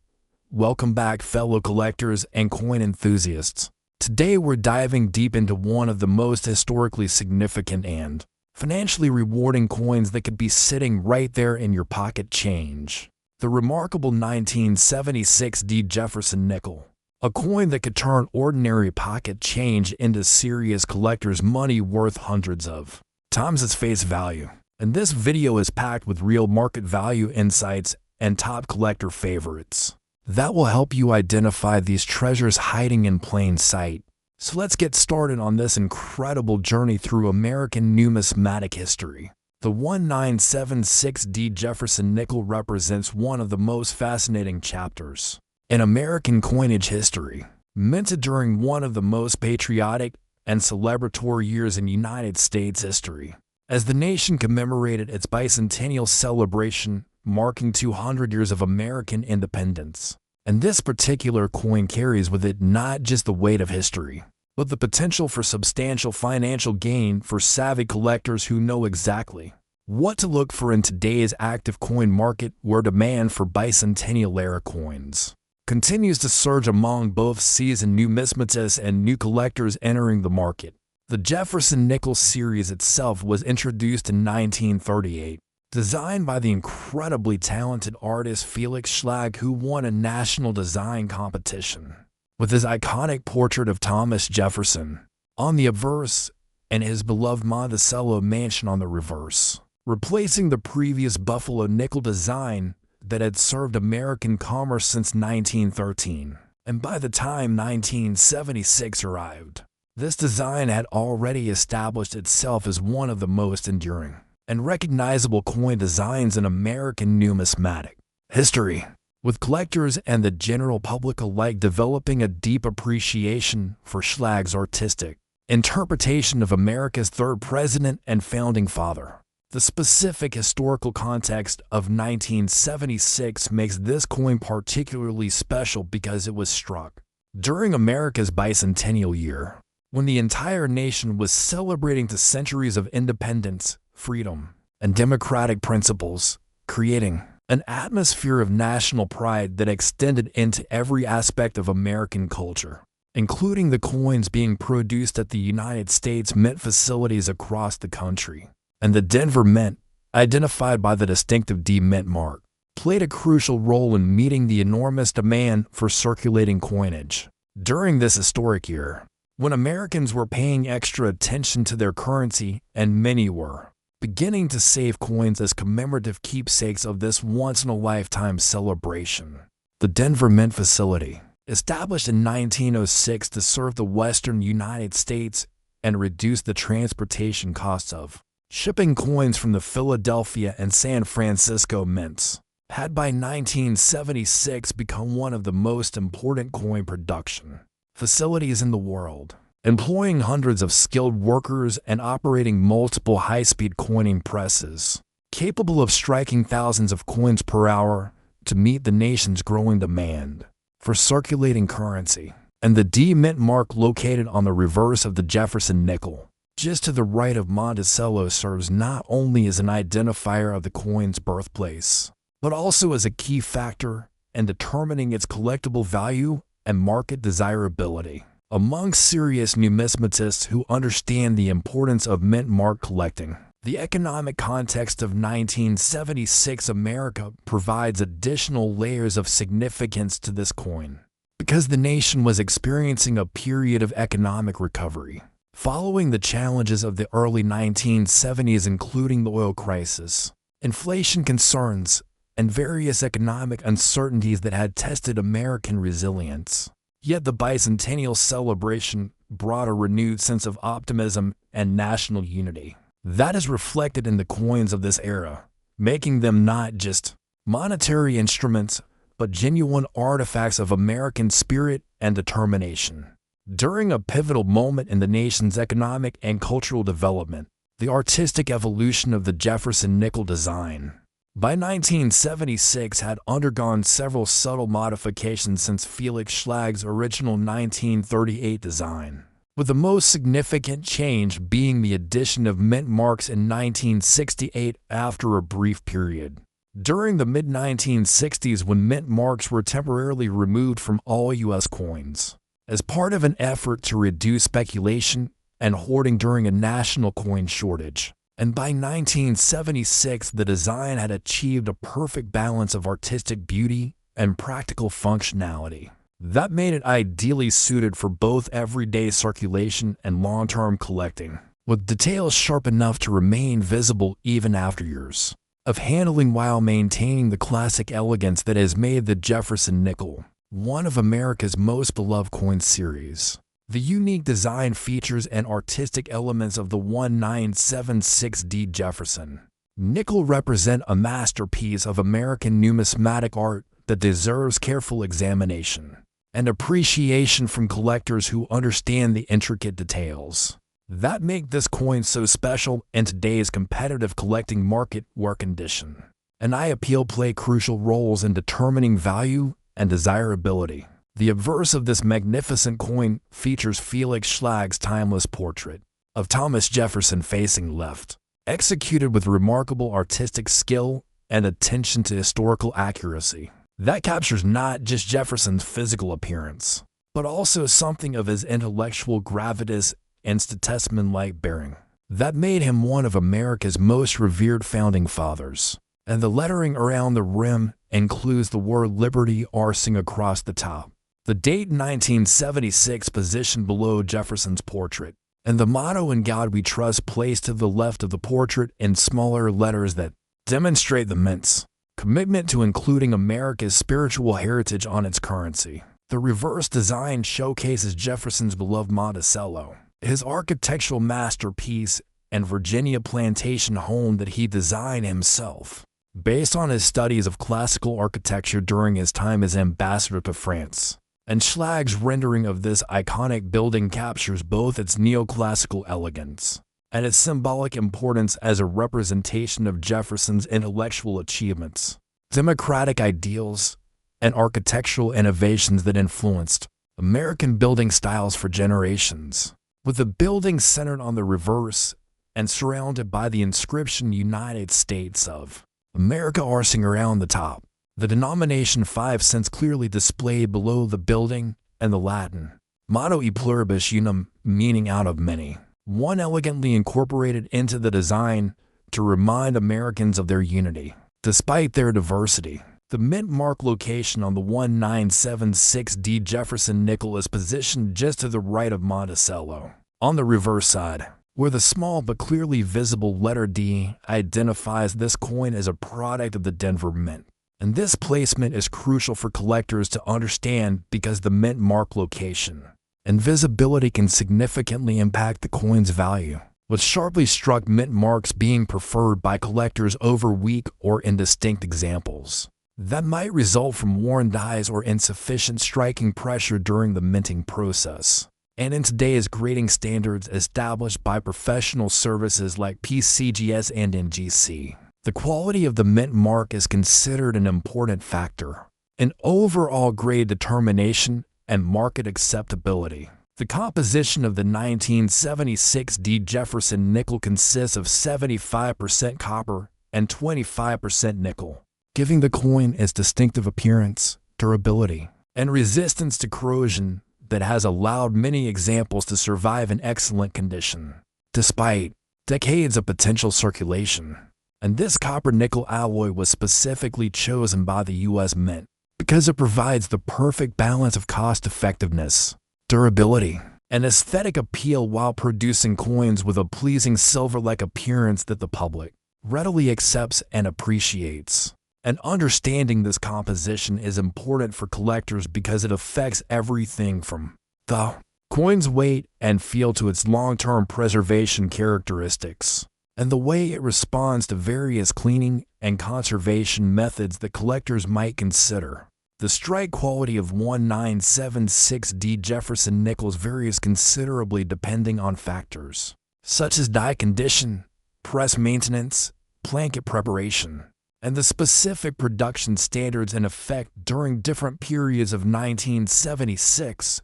Welcome back, fellow collectors and coin enthusiasts. Today we're diving deep into one of the most historically significant and financially rewarding coins that could be sitting right there in your pocket change. The remarkable 1976 Jefferson Nickel. A coin that could turn ordinary pocket change into serious collector's money worth hundreds of times its face value. And this video is packed with real market value insights and top collector favorites that will help you identify these treasures hiding in plain sight. So let's get started on this incredible journey through American numismatic history. The 1976 Jefferson Nickel represents one of the most fascinating chapters in American coinage history. Minted during one of the most patriotic and celebratory years in United States history, as the nation commemorated its bicentennial celebration marking 200 years of American independence. And this particular coin carries with it not just the weight of history, but the potential for substantial financial gain for savvy collectors who know exactly what to look for in today's active coin market, where demand for bicentennial-era coins continues to surge among both seasoned numismatists and new collectors entering the market. The Jefferson Nickel series itself was introduced in 1938, designed by the incredibly talented artist Felix Schlag, who won a national design competition with his iconic portrait of Thomas Jefferson on the obverse and his beloved Monticello mansion on the reverse, replacing the previous Buffalo nickel design that had served American commerce since 1913. And by the time 1976 arrived, this design had already established itself as one of the most enduring and recognizable coin designs in American numismatic history, with collectors and the general public alike developing a deep appreciation for Schlag's artistic interpretation of America's third president and founding father. The specific historical context of 1976 makes this coin particularly special because it was struck during America's bicentennial year, when the entire nation was celebrating the centuries of independence, freedom, and democratic principles, creating an atmosphere of national pride that extended into every aspect of American culture, including the coins being produced at the United States Mint facilities across the country. And the Denver Mint, identified by the distinctive D Mint mark, played a crucial role in meeting the enormous demand for circulating coinage during this historic year, when Americans were paying extra attention to their currency and many were beginning to save coins as commemorative keepsakes of this once-in-a-lifetime celebration. The Denver Mint facility, established in 1906 to serve the western United States and reduce the transportation costs of shipping coins from the Philadelphia and San Francisco mints, had by 1976 become one of the most important coin production facilities in the world, employing hundreds of skilled workers and operating multiple high-speed coining presses, capable of striking thousands of coins per hour to meet the nation's growing demand for circulating currency. And the D Mint mark, located on the reverse of the Jefferson Nickel, just to the right of Monticello, serves not only as an identifier of the coin's birthplace, but also as a key factor in determining its collectible value and market desirability among serious numismatists who understand the importance of mint mark collecting. The economic context of 1976 America provides additional layers of significance to this coin, because the nation was experiencing a period of economic recovery following the challenges of the early 1970s, including the oil crisis, inflation concerns, and various economic uncertainties that had tested American resilience. Yet the bicentennial celebration brought a renewed sense of optimism and national unity that is reflected in the coins of this era, making them not just monetary instruments, but genuine artifacts of American spirit and determination. During a pivotal moment in the nation's economic and cultural development, the artistic evolution of the Jefferson Nickel design, by 1976, had undergone several subtle modifications since Felix Schlag's original 1938 design. with the most significant change being the addition of mint marks in 1968 after a brief period. During the mid-1960s, when mint marks were temporarily removed from all U.S. coins, as part of an effort to reduce speculation and hoarding during a national coin shortage. And by 1976, the design had achieved a perfect balance of artistic beauty and practical functionality that made it ideally suited for both everyday circulation and long-term collecting, with details sharp enough to remain visible even after years of handling while maintaining the classic elegance that has made the Jefferson Nickel one of America's most beloved coin series. The unique design features and artistic elements of the 1976D Jefferson Nickel represent a masterpiece of American numismatic art that deserves careful examination and appreciation from collectors who understand the intricate details that make this coin so special in today's competitive collecting market or condition. And eye appeal play crucial roles in determining value and desirability. The obverse of this magnificent coin features Felix Schlag's timeless portrait of Thomas Jefferson facing left, executed with remarkable artistic skill and attention to historical accuracy. That captures not just Jefferson's physical appearance, but also something of his intellectual gravitas and statesman-like bearing that made him one of America's most revered founding fathers. And the lettering around the rim includes the word liberty arsing across the top, the date 1976 positioned below Jefferson's portrait, and the motto "In God We Trust" placed to the left of the portrait in smaller letters that demonstrate the mint's commitment to including America's spiritual heritage on its currency. The reverse design showcases Jefferson's beloved Monticello, his architectural masterpiece and Virginia plantation home that he designed himself, based on his studies of classical architecture during his time as ambassador to France. And Schlag's rendering of this iconic building captures both its neoclassical elegance and its symbolic importance as a representation of Jefferson's intellectual achievements, democratic ideals, and architectural innovations that influenced American building styles for generations. With the building centered on the reverse and surrounded by the inscription United States of America arsing around the top, the denomination 5 cents clearly displayed below the building, and the Latin motto E pluribus unum, meaning out of many, one elegantly incorporated into the design to remind Americans of their unity, despite their diversity. The mint mark location on the 1976D Jefferson Nickel is positioned just to the right of Monticello, on the reverse side, where the small but clearly visible letter D identifies this coin as a product of the Denver Mint. And this placement is crucial for collectors to understand because the mint mark location and visibility can significantly impact the coin's value, with sharply struck mint marks being preferred by collectors over weak or indistinct examples that might result from worn dies or insufficient striking pressure during the minting process. And in today's grading standards established by professional services like PCGS and NGC, the quality of the mint mark is considered an important factor in overall grade determination and market acceptability. The composition of the 1976D Jefferson Nickel consists of 75% copper and 25% nickel, giving the coin its distinctive appearance, durability, and resistance to corrosion that has allowed many examples to survive in excellent condition, despite decades of potential circulation. And this copper-nickel alloy was specifically chosen by the U.S. Mint because it provides the perfect balance of cost-effectiveness, durability, and aesthetic appeal while producing coins with a pleasing silver-like appearance that the public readily accepts and appreciates. And understanding this composition is important for collectors because it affects everything from the coin's weight and feel to its long-term preservation characteristics, and the way it responds to various cleaning and conservation methods that collectors might consider. The strike quality of 1976D Jefferson Nickels varies considerably depending on factors such as die condition, press maintenance, blanket preparation, and the specific production standards in effect during different periods of 1976,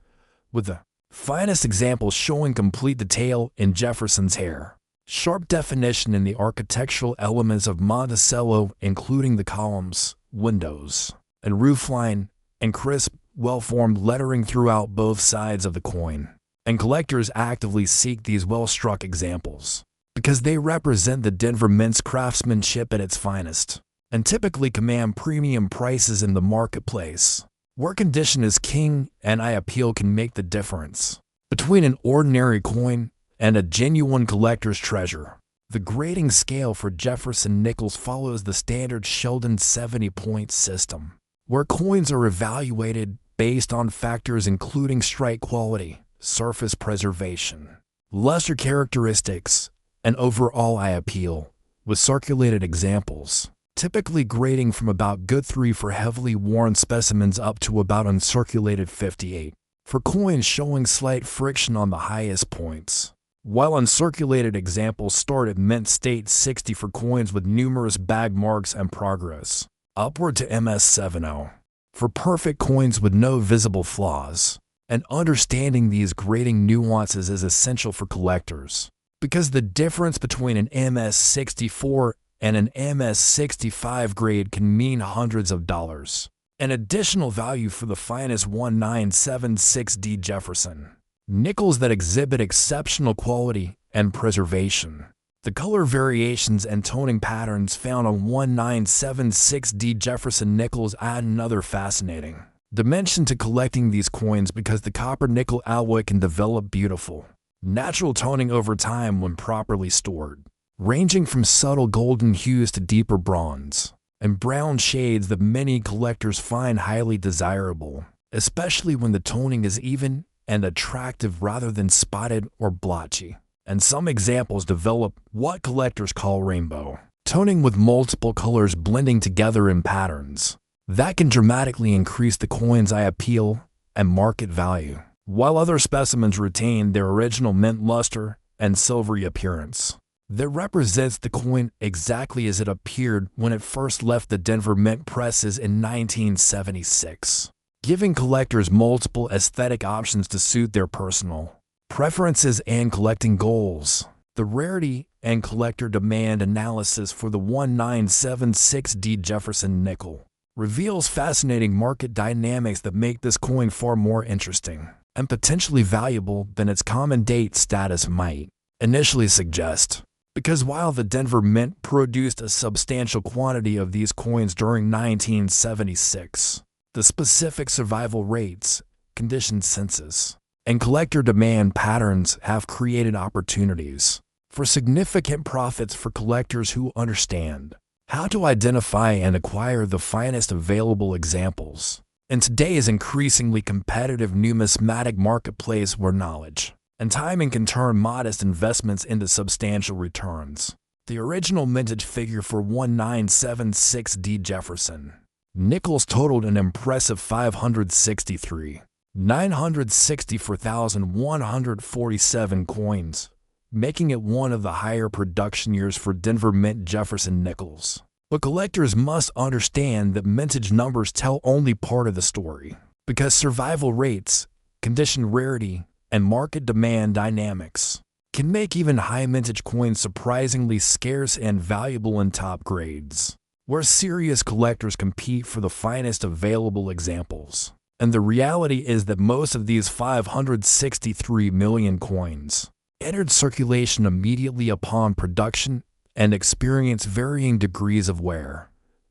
with the Finest examples showing complete detail in Jefferson's hair. Sharp definition in the architectural elements of Monticello, including the columns, windows, and roofline, and crisp, well-formed lettering throughout both sides of the coin. And collectors actively seek these well-struck examples because they represent the Denver Mint's craftsmanship at its finest, and typically command premium prices in the marketplace. Where condition is king and eye appeal can make the difference between an ordinary coin and a genuine collector's treasure. The grading scale for Jefferson nickels follows the standard Sheldon 70-point system, where coins are evaluated based on factors including strike quality, surface preservation, luster characteristics, and overall eye appeal, with circulated examples typically grading from about good 3 for heavily worn specimens up to about uncirculated 58 for coins showing slight friction on the highest points, while uncirculated examples start at mint state 60 for coins with numerous bag marks and progress, upward to MS70 for perfect coins with no visible flaws. And understanding these grading nuances is essential for collectors, because the difference between an MS64 and an MS65 grade can mean hundreds of dollars. An additional value for the finest 1976D Jefferson nickels that exhibit exceptional quality and preservation. The color variations and toning patterns found on 1976D Jefferson nickels add another fascinating dimension to collecting these coins because the copper-nickel alloy can develop beautiful, natural toning over time when properly stored, ranging from subtle golden hues to deeper bronze and brown shades that many collectors find highly desirable, especially when the toning is even and attractive rather than spotted or blotchy. And some examples develop what collectors call rainbow toning, with multiple colors blending together in patterns that can dramatically increase the coin's eye appeal and market value, while other specimens retain their original mint luster and silvery appearance that represents the coin exactly as it appeared when it first left the Denver Mint presses in 1976, giving collectors multiple aesthetic options to suit their personal preferences and collecting goals. The rarity and collector demand analysis for the 1976D Jefferson nickel reveals fascinating market dynamics that make this coin far more interesting and potentially valuable than its common date status might initially suggest. Because while the Denver Mint produced a substantial quantity of these coins during 1976, the specific survival rates, condition census, and collector demand patterns have created opportunities for significant profits for collectors who understand how to identify and acquire the finest available examples in today's increasingly competitive numismatic marketplace, where knowledge and timing can turn modest investments into substantial returns. The original mintage figure for 1976D Jefferson nickels totaled an impressive 564,964,147 coins, making it one of the higher production years for Denver Mint Jefferson nickels. But collectors must understand that mintage numbers tell only part of the story, because survival rates, condition rarity, and market demand dynamics can make even high mintage coins surprisingly scarce and valuable in top grades, where serious collectors compete for the finest available examples. And the reality is that most of these 563 million coins entered circulation immediately upon production and experienced varying degrees of wear,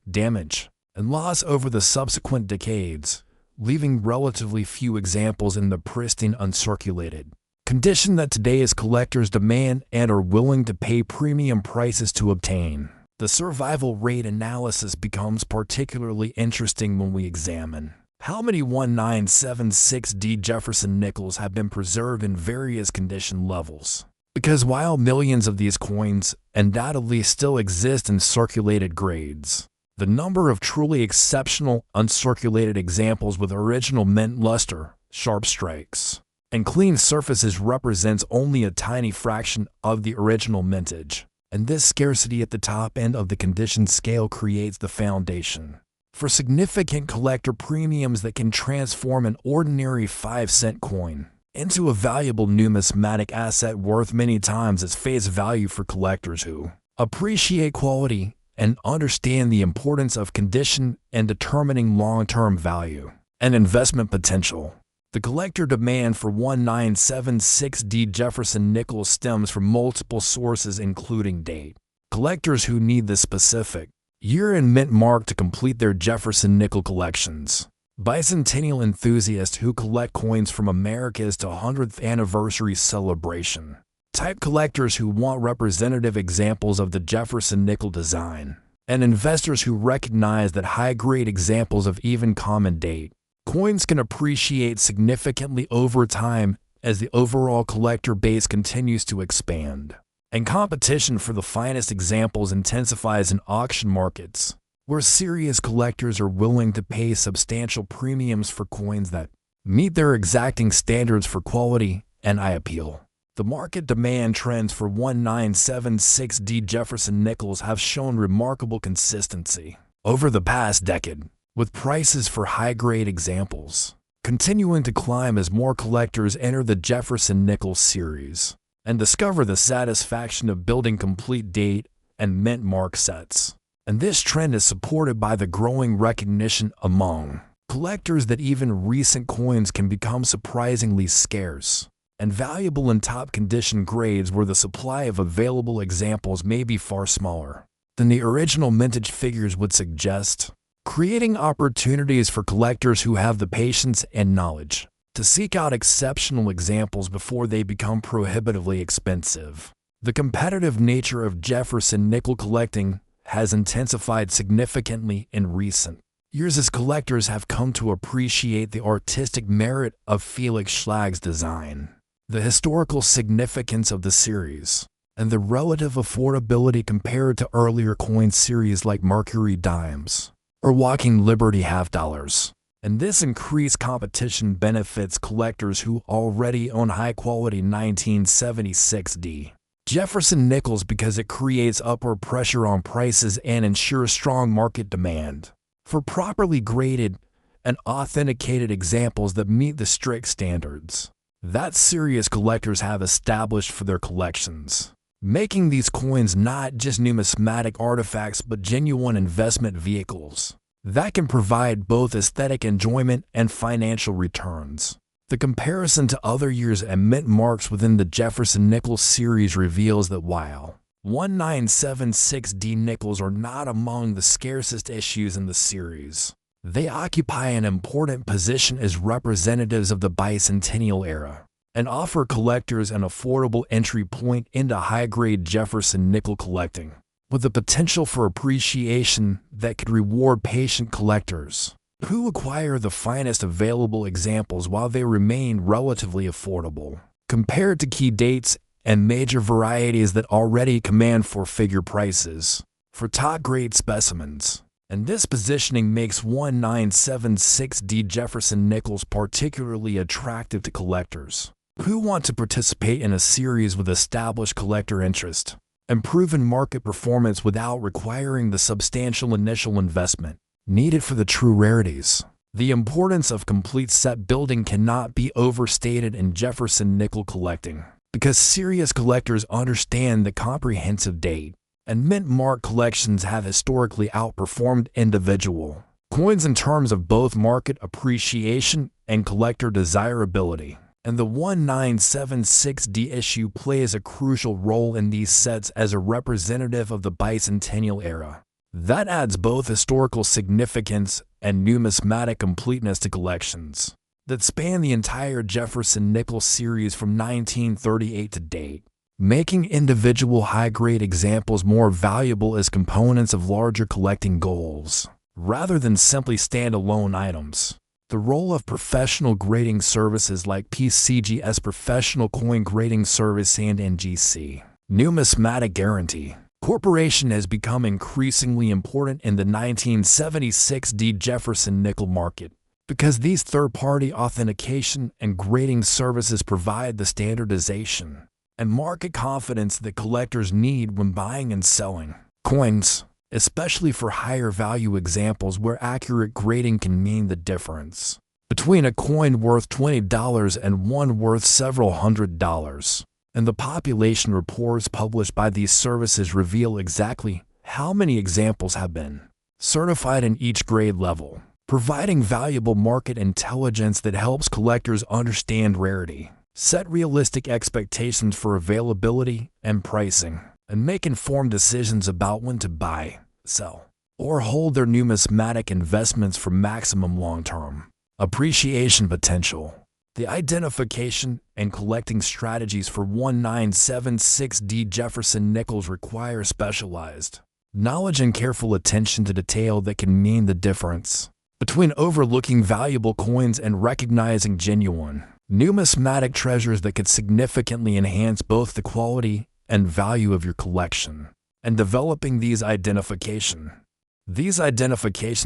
damage, and loss over the subsequent decades, leaving relatively few examples in the pristine uncirculated condition that today's collectors demand and are willing to pay premium prices to obtain. The survival rate analysis becomes particularly interesting when we examine how many 1976D Jefferson nickels have been preserved in various condition levels. Because while millions of these coins undoubtedly still exist in circulated grades, the number of truly exceptional uncirculated examples with original mint luster, sharp strikes, and clean surfaces represents only a tiny fraction of the original mintage. And this scarcity at the top end of the condition scale creates the foundation for significant collector premiums that can transform an ordinary 5-cent coin into a valuable numismatic asset worth many times its face value for collectors who appreciate quality and understand the importance of condition in determining long-term value and investment potential. The collector demand for 1976D Jefferson Nickel stems from multiple sources including date. Collectors who need the specific year and mint mark to complete their Jefferson Nickel collections. Bicentennial enthusiasts who collect coins from America's 100th anniversary celebration. Type collectors who want representative examples of the Jefferson Nickel design. And investors who recognize that high-grade examples of even common date coins can appreciate significantly over time as the overall collector base continues to expand. And competition for the finest examples intensifies in auction markets, where serious collectors are willing to pay substantial premiums for coins that meet their exacting standards for quality and eye appeal. The market demand trends for 1976D Jefferson Nickels have shown remarkable consistency over the past decade, with prices for high-grade examples continuing to climb as more collectors enter the Jefferson Nickel series and discover the satisfaction of building complete date and mint mark sets. And this trend is supported by the growing recognition among collectors that even recent coins can become surprisingly scarce and valuable in top-condition grades where the supply of available examples may be far smaller than the original mintage figures would suggest, creating opportunities for collectors who have the patience and knowledge to seek out exceptional examples before they become prohibitively expensive. The competitive nature of Jefferson Nickel collecting has intensified significantly in recent years as collectors have come to appreciate the artistic merit of Felix Schlag's design, the historical significance of the series, and the relative affordability compared to earlier coin series like Mercury dimes or Walking Liberty half dollars. And this increased competition benefits collectors who already own high-quality 1976D Jefferson Nickels because it creates upward pressure on prices and ensures strong market demand for properly graded and authenticated examples that meet the strict standards that serious collectors have established for their collections, making these coins not just numismatic artifacts but genuine investment vehicles that can provide both aesthetic enjoyment and financial returns. The comparison to other years and mint marks within the Jefferson Nickel series reveals that while 1976D nickels are not among the scarcest issues in the series, they occupy an important position as representatives of the bicentennial era and offer collectors an affordable entry point into high-grade Jefferson Nickel collecting, with the potential for appreciation that could reward patient collectors who acquire the finest available examples while they remain relatively affordable, compared to key dates and major varieties that already command four-figure prices for top-grade specimens. And this positioning makes 1976D Jefferson Nickels particularly attractive to collectors who want to participate in a series with established collector interest and proven market performance without requiring the substantial initial investment needed for the true rarities. The importance of complete set building cannot be overstated in Jefferson Nickel collecting, because serious collectors understand the comprehensive date and mint mark collections have historically outperformed individual coins in terms of both market appreciation and collector desirability. And the 1976D issue plays a crucial role in these sets as a representative of the bicentennial era. That adds both historical significance and numismatic completeness to collections that span the entire Jefferson Nickel series from 1938 to date, making individual high-grade examples more valuable as components of larger collecting goals, rather than simply standalone items. The role of professional grading services like PCGS Professional Coin Grading Service and NGC Numismatic Guarantee Corporation has become increasingly important in the 1976D Jefferson Nickel market, because these third-party authentication and grading services provide the standardization and market confidence that collectors need when buying and selling coins, especially for higher value examples where accurate grading can mean the difference between a coin worth $20 and one worth several $100s. And the population reports published by these services reveal exactly how many examples have been certified in each grade level, providing valuable market intelligence that helps collectors understand rarity, set realistic expectations for availability and pricing, and make informed decisions about when to buy, sell, or hold their numismatic investments for maximum long-term appreciation potential. The identification and collecting strategies for 1976D Jefferson nickels require specialized knowledge and careful attention to detail that can mean the difference between overlooking valuable coins and recognizing genuine numismatic treasures that could significantly enhance both the quality and value of your collection. And developing these identification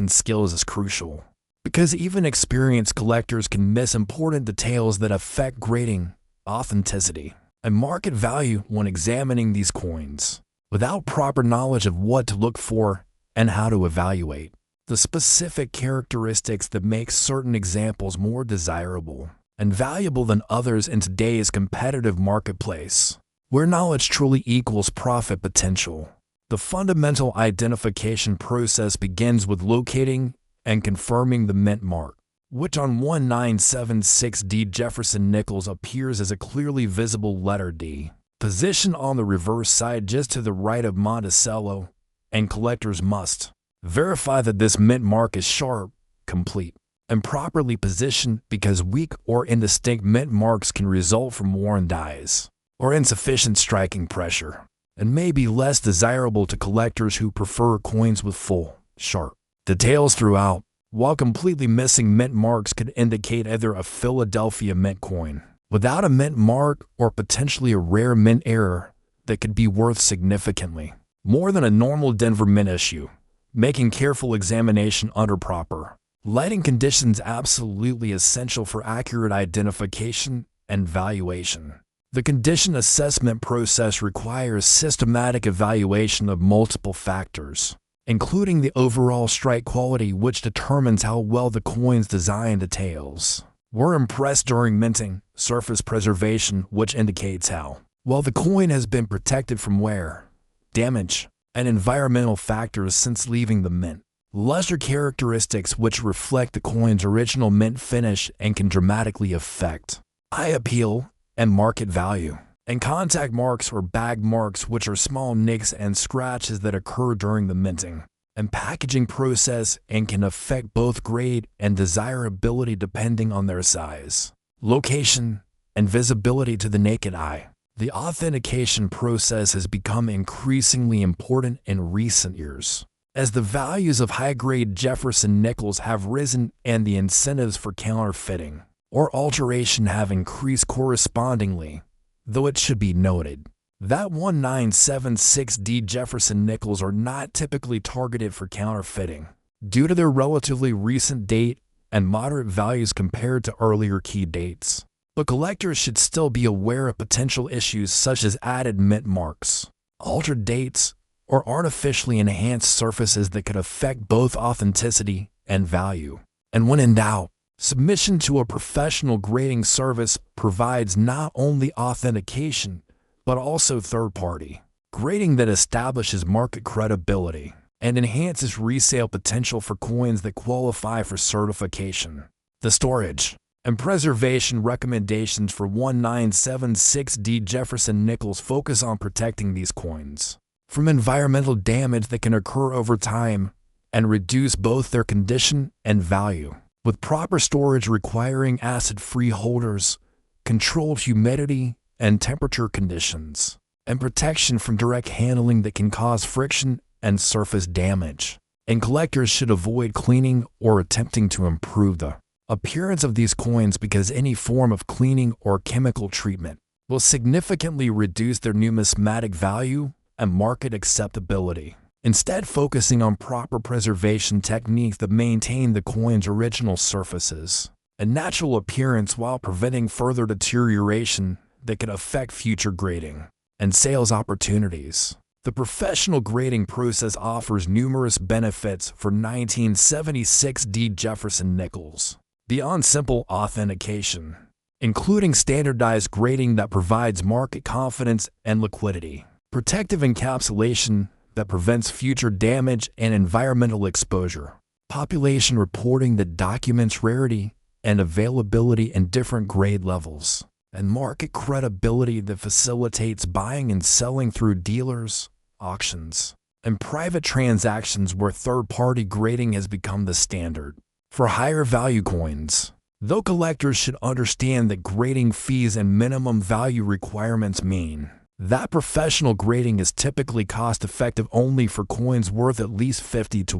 skills is crucial, because even experienced collectors can miss important details that affect grading, authenticity, and market value when examining these coins. Without proper knowledge of what to look for and how to evaluate the specific characteristics that make certain examples more desirable and valuable than others in today's competitive marketplace, where knowledge truly equals profit potential, the fundamental identification process begins with locating and confirming the mint mark, which on 1976D Jefferson nickels appears as a clearly visible letter D, positioned on the reverse side just to the right of Monticello, and collectors must verify that this mint mark is sharp, complete, and properly positioned, because weak or indistinct mint marks can result from worn dies or insufficient striking pressure, and may be less desirable to collectors who prefer coins with full, sharp details throughout, while completely missing mint marks could indicate either a Philadelphia mint coin without a mint mark or potentially a rare mint error that could be worth significantly more than a normal Denver mint issue, making careful examination under proper lighting conditions absolutely essential for accurate identification and valuation. The condition assessment process requires systematic evaluation of multiple factors, including the overall strike quality, which determines how well the coin's design details were impressed during minting, surface preservation, which indicates how well the coin has been protected from wear, damage, and environmental factors since leaving the mint, luster characteristics which reflect the coin's original mint finish and can dramatically affect eye appeal and market value, and contact marks or bag marks, which are small nicks and scratches that occur during the minting and packaging process and can affect both grade and desirability depending on their size, location, and visibility to the naked eye. The authentication process has become increasingly important in recent years, as the values of high-grade Jefferson nickels have risen and the incentives for counterfeiting or alteration have increased correspondingly, though it should be noted that 1976D Jefferson nickels are not typically targeted for counterfeiting due to their relatively recent date and moderate values compared to earlier key dates. But collectors should still be aware of potential issues such as added mint marks, altered dates, or artificially enhanced surfaces that could affect both authenticity and value. And when in doubt, submission to a professional grading service provides not only authentication, but also third-party grading that establishes market credibility and enhances resale potential for coins that qualify for certification. The storage and preservation recommendations for 1976D Jefferson nickels focus on protecting these coins from environmental damage that can occur over time and reduce both their condition and value, with proper storage requiring acid-free holders, controlled humidity and temperature conditions, and protection from direct handling that can cause friction and surface damage. And collectors should avoid cleaning or attempting to improve the appearance of these coins, because any form of cleaning or chemical treatment will significantly reduce their numismatic value and market acceptability. Instead, focusing on proper preservation techniques that maintain the coin's original surfaces and natural appearance while preventing further deterioration that could affect future grading and sales opportunities. The professional grading process offers numerous benefits for 1976D Jefferson nickels, beyond simple authentication, including standardized grading that provides market confidence and liquidity, protective encapsulation that prevents future damage and environmental exposure, population reporting that documents rarity and availability in different grade levels, and market credibility that facilitates buying and selling through dealers, auctions, and private transactions where third-party grading has become the standard. For higher value coins, though collectors should understand that grading fees and minimum value requirements mean that professional grading is typically cost-effective only for coins worth at least $50 to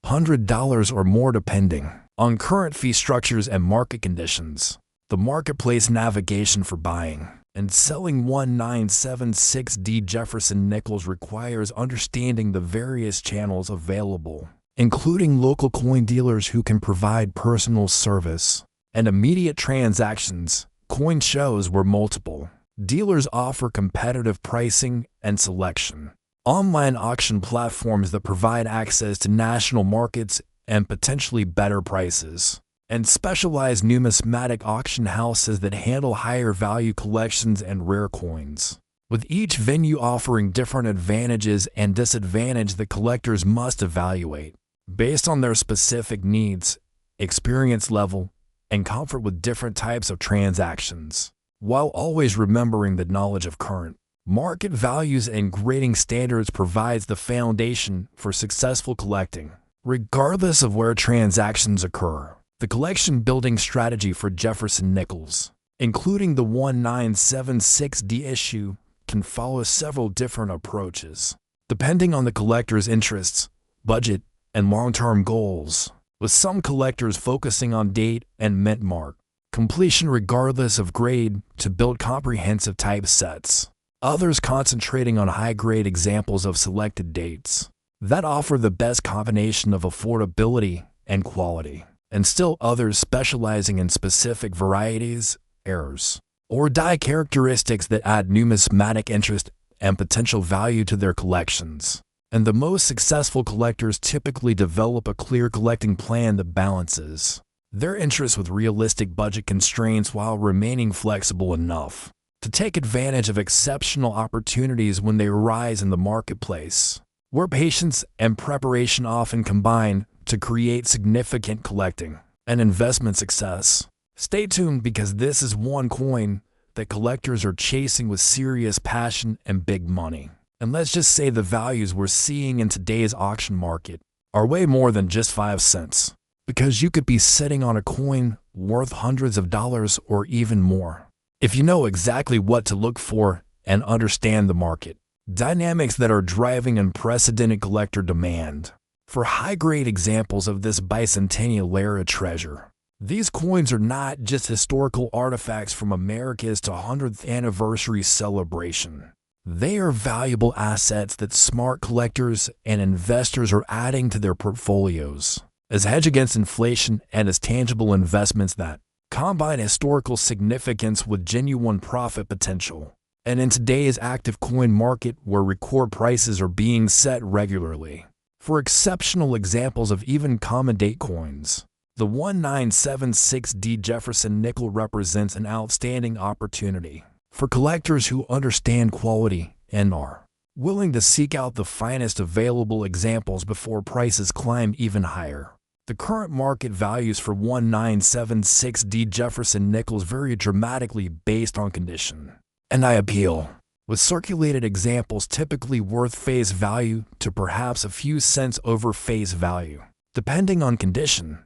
$100 or more depending on current fee structures and market conditions. The marketplace navigation for buying and selling 1976D Jefferson Nickels requires understanding the various channels available, including local coin dealers who can provide personal service and immediate transactions, coin shows where multiple dealers offer competitive pricing and selection, online auction platforms that provide access to national markets and potentially better prices, and specialized numismatic auction houses that handle higher value collections and rare coins, with each venue offering different advantages and disadvantages that collectors must evaluate based on their specific needs, experience level, and comfort with different types of transactions, while always remembering the knowledge of current market values and grading standards provides the foundation for successful collecting, regardless of where transactions occur. The collection building strategy for Jefferson Nickels, including the 1976D issue, can follow several different approaches, depending on the collector's interests, budget, and long-term goals, with some collectors focusing on date and mint mark completion regardless of grade to build comprehensive type sets, others concentrating on high-grade examples of selected dates that offer the best combination of affordability and quality, and still others specializing in specific varieties, errors, or die characteristics that add numismatic interest and potential value to their collections. And the most successful collectors typically develop a clear collecting plan that balances their interests with realistic budget constraints while remaining flexible enough to take advantage of exceptional opportunities when they arise in the marketplace, where patience and preparation often combine to create significant collecting and investment success. Stay tuned because this is one coin that collectors are chasing with serious passion and big money. And let's just say the values we're seeing in today's auction market are way more than just 5 cents, because you could be sitting on a coin worth hundreds of dollars or even more, if you know exactly what to look for and understand the market dynamics that are driving unprecedented collector demand for high-grade examples of this bicentennial era treasure. These coins are not just historical artifacts from America's 100th anniversary celebration. They are valuable assets that smart collectors and investors are adding to their portfolios as hedge against inflation and as tangible investments that combine historical significance with genuine profit potential. And in today's active coin market where record prices are being set regularly for exceptional examples of even common date coins, the 1976D Jefferson Nickel represents an outstanding opportunity for collectors who understand quality and are willing to seek out the finest available examples before prices climb even higher. The current market values for 1976D Jefferson Nickels vary dramatically based on condition, and I appeal, with circulated examples typically worth face value to perhaps a few cents over face value, depending on condition,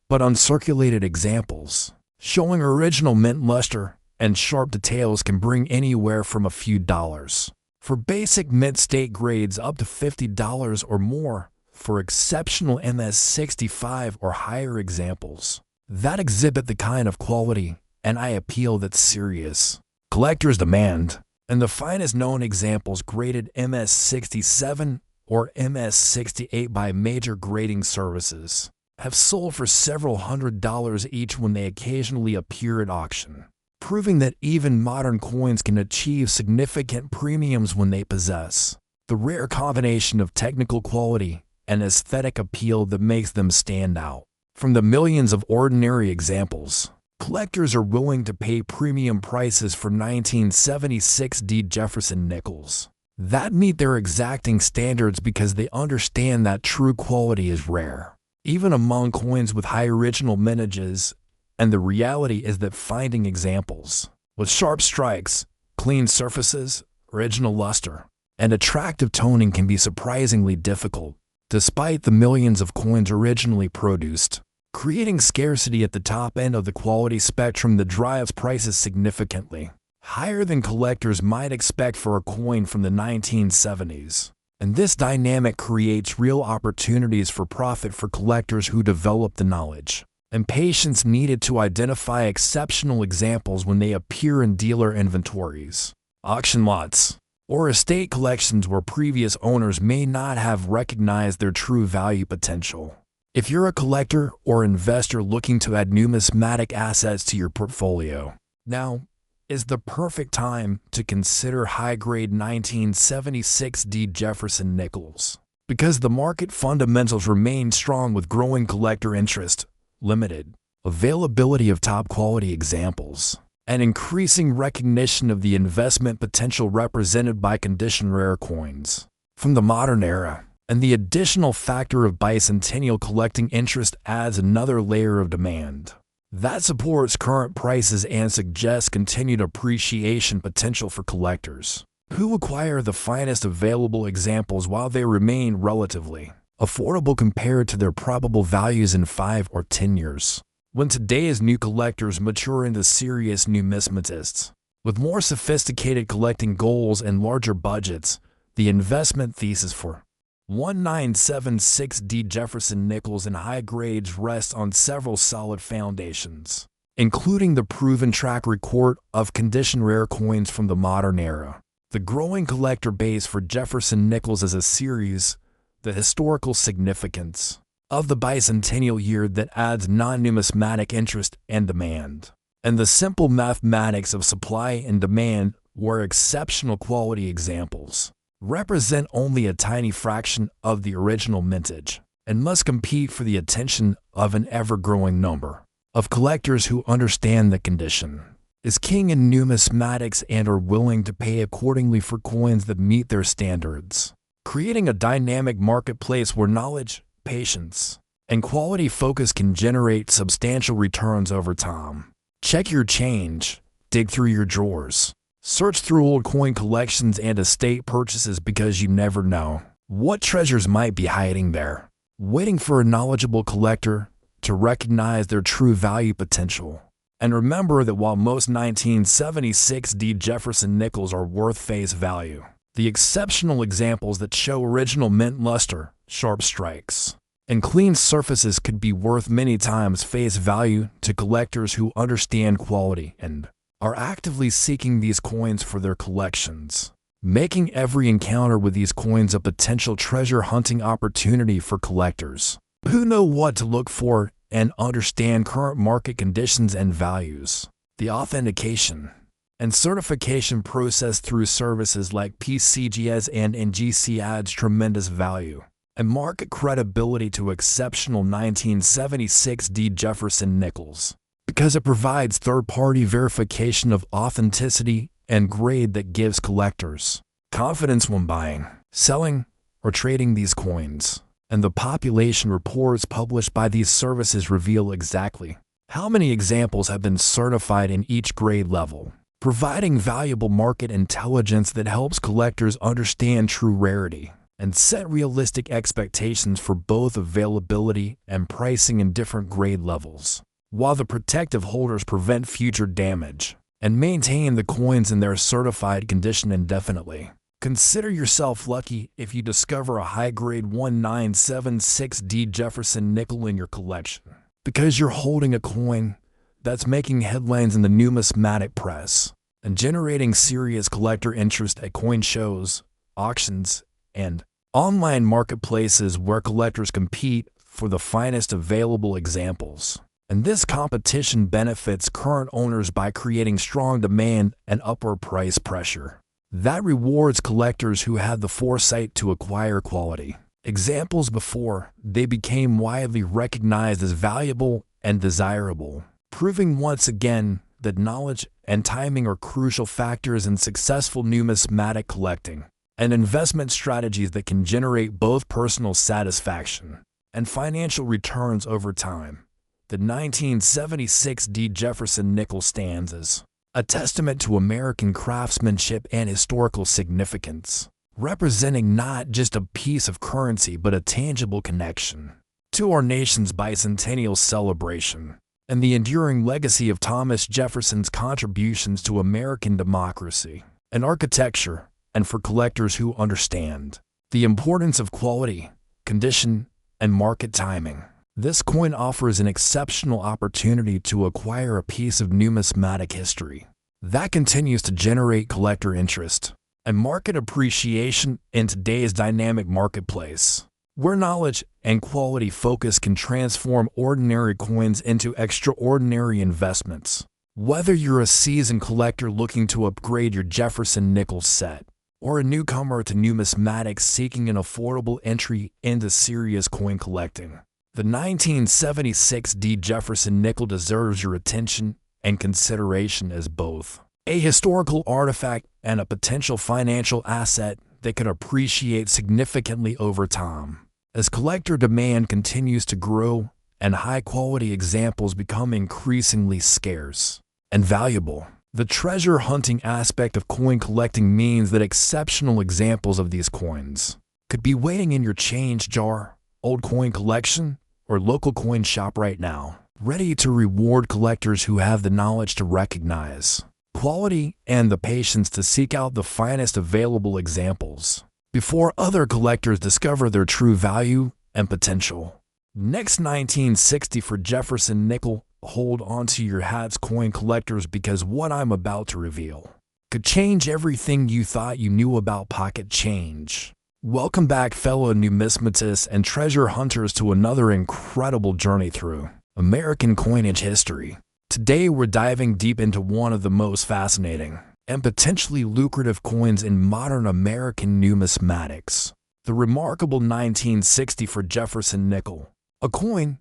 but uncirculated examples showing original mint luster and sharp details can bring anywhere from a few dollars for basic mint state grades up to $50 or more for exceptional MS65 or higher examples that exhibit the kind of quality and I appeal that's serious collectors demand. And the finest known examples graded MS67 or MS68 by major grading services have sold for several $100s each when they occasionally appear at auction, proving that even modern coins can achieve significant premiums when they possess the rare combination of technical quality and aesthetic appeal that makes them stand out. From the millions of ordinary examples, collectors are willing to pay premium prices for 1976 Jefferson nickels that meet their exacting standards because they understand that true quality is rare, even among coins with high original mintages, and the reality is that finding examples with sharp strikes, clean surfaces, original luster, and attractive toning can be surprisingly difficult, despite the millions of coins originally produced, creating scarcity at the top end of the quality spectrum that drives prices significantly higher than collectors might expect for a coin from the 1970s. And this dynamic creates real opportunities for profit for collectors who develop the knowledge and patience needed to identify exceptional examples when they appear in dealer inventories, auction lots, or estate collections where previous owners may not have recognized their true value potential. If you're a collector or investor looking to add numismatic assets to your portfolio, now is the perfect time to consider high-grade 1976 Jefferson nickels. Because the market fundamentals remain strong with growing collector interest, limited availability of top-quality examples, and increasing recognition of the investment potential represented by condition-rare coins from the modern era. And the additional factor of bicentennial collecting interest adds another layer of demand that supports current prices and suggests continued appreciation potential for collectors who acquire the finest available examples while they remain relatively affordable compared to their probable values in 5 or 10 years. When today's new collectors mature into serious numismatists with more sophisticated collecting goals and larger budgets, the investment thesis for 1976 Jefferson nickels in high grades rests on several solid foundations, including the proven track record of condition-rare coins from the modern era, the growing collector base for Jefferson nickels as a series, the historical significance of the bicentennial year that adds non-numismatic interest and demand, and the simple mathematics of supply and demand where exceptional quality examples represent only a tiny fraction of the original mintage and must compete for the attention of an ever-growing number of collectors who understand that condition is king in numismatics and are willing to pay accordingly for coins that meet their standards, creating a dynamic marketplace where knowledge, patience, and quality focus can generate substantial returns over time. Check your change, dig through your drawers, search through old coin collections and estate purchases because you never know what treasures might be hiding there, waiting for a knowledgeable collector to recognize their true value potential. And remember that while most 1976 Jefferson nickels are worth face value, the exceptional examples that show original mint luster, sharp strikes, and clean surfaces could be worth many times face value to collectors who understand quality and are actively seeking these coins for their collections, making every encounter with these coins a potential treasure hunting opportunity for collectors who know what to look for and understand current market conditions and values. The authentication and certification process through services like PCGS and NGC adds tremendous value and market credibility to exceptional 1976 Jefferson nickels, because it provides third-party verification of authenticity and grade that gives collectors confidence when buying, selling, or trading these coins. And the population reports published by these services reveal exactly how many examples have been certified in each grade level, providing valuable market intelligence that helps collectors understand true rarity and set realistic expectations for both availability and pricing in different grade levels, while the protective holders prevent future damage and maintain the coins in their certified condition indefinitely. Consider yourself lucky if you discover a high-grade 1976 Jefferson nickel in your collection, because you're holding a coin that's making headlines in the numismatic press and generating serious collector interest at coin shows, auctions, and online marketplaces where collectors compete for the finest available examples. And this competition benefits current owners by creating strong demand and upward price pressure that rewards collectors who have the foresight to acquire quality examples before they became widely recognized as valuable and desirable, proving once again that knowledge and timing are crucial factors in successful numismatic collecting and investment strategies that can generate both personal satisfaction and financial returns over time. The 1976 Jefferson Nickel stands as a testament to American craftsmanship and historical significance, representing not just a piece of currency but a tangible connection to our nation's bicentennial celebration and the enduring legacy of Thomas Jefferson's contributions to American democracy and architecture, and for collectors who understand the importance of quality, condition, and market timing. This coin offers an exceptional opportunity to acquire a piece of numismatic history that continues to generate collector interest and market appreciation in today's dynamic marketplace, where knowledge and quality focus can transform ordinary coins into extraordinary investments. Whether you're a seasoned collector looking to upgrade your Jefferson Nickel set, or a newcomer to numismatics seeking an affordable entry into serious coin collecting, the 1976 Jefferson Nickel deserves your attention and consideration as both a historical artifact and a potential financial asset that could appreciate significantly over time. As collector demand continues to grow and high-quality examples become increasingly scarce and valuable, the treasure hunting aspect of coin collecting means that exceptional examples of these coins could be waiting in your change jar, old coin collection, or local coin shop right now, ready to reward collectors who have the knowledge to recognize quality and the patience to seek out the finest available examples before other collectors discover their true value and potential. Next, 1960 for Jefferson Nickel. Hold on to your hats, coin collectors, because what I'm about to reveal could change everything you thought you knew about pocket change. Welcome back, fellow numismatists and treasure hunters, to another incredible journey through American coinage history. Today we're diving deep into one of the most fascinating and potentially lucrative coins in modern American numismatics, the remarkable 1960 for Jefferson Nickel, a coin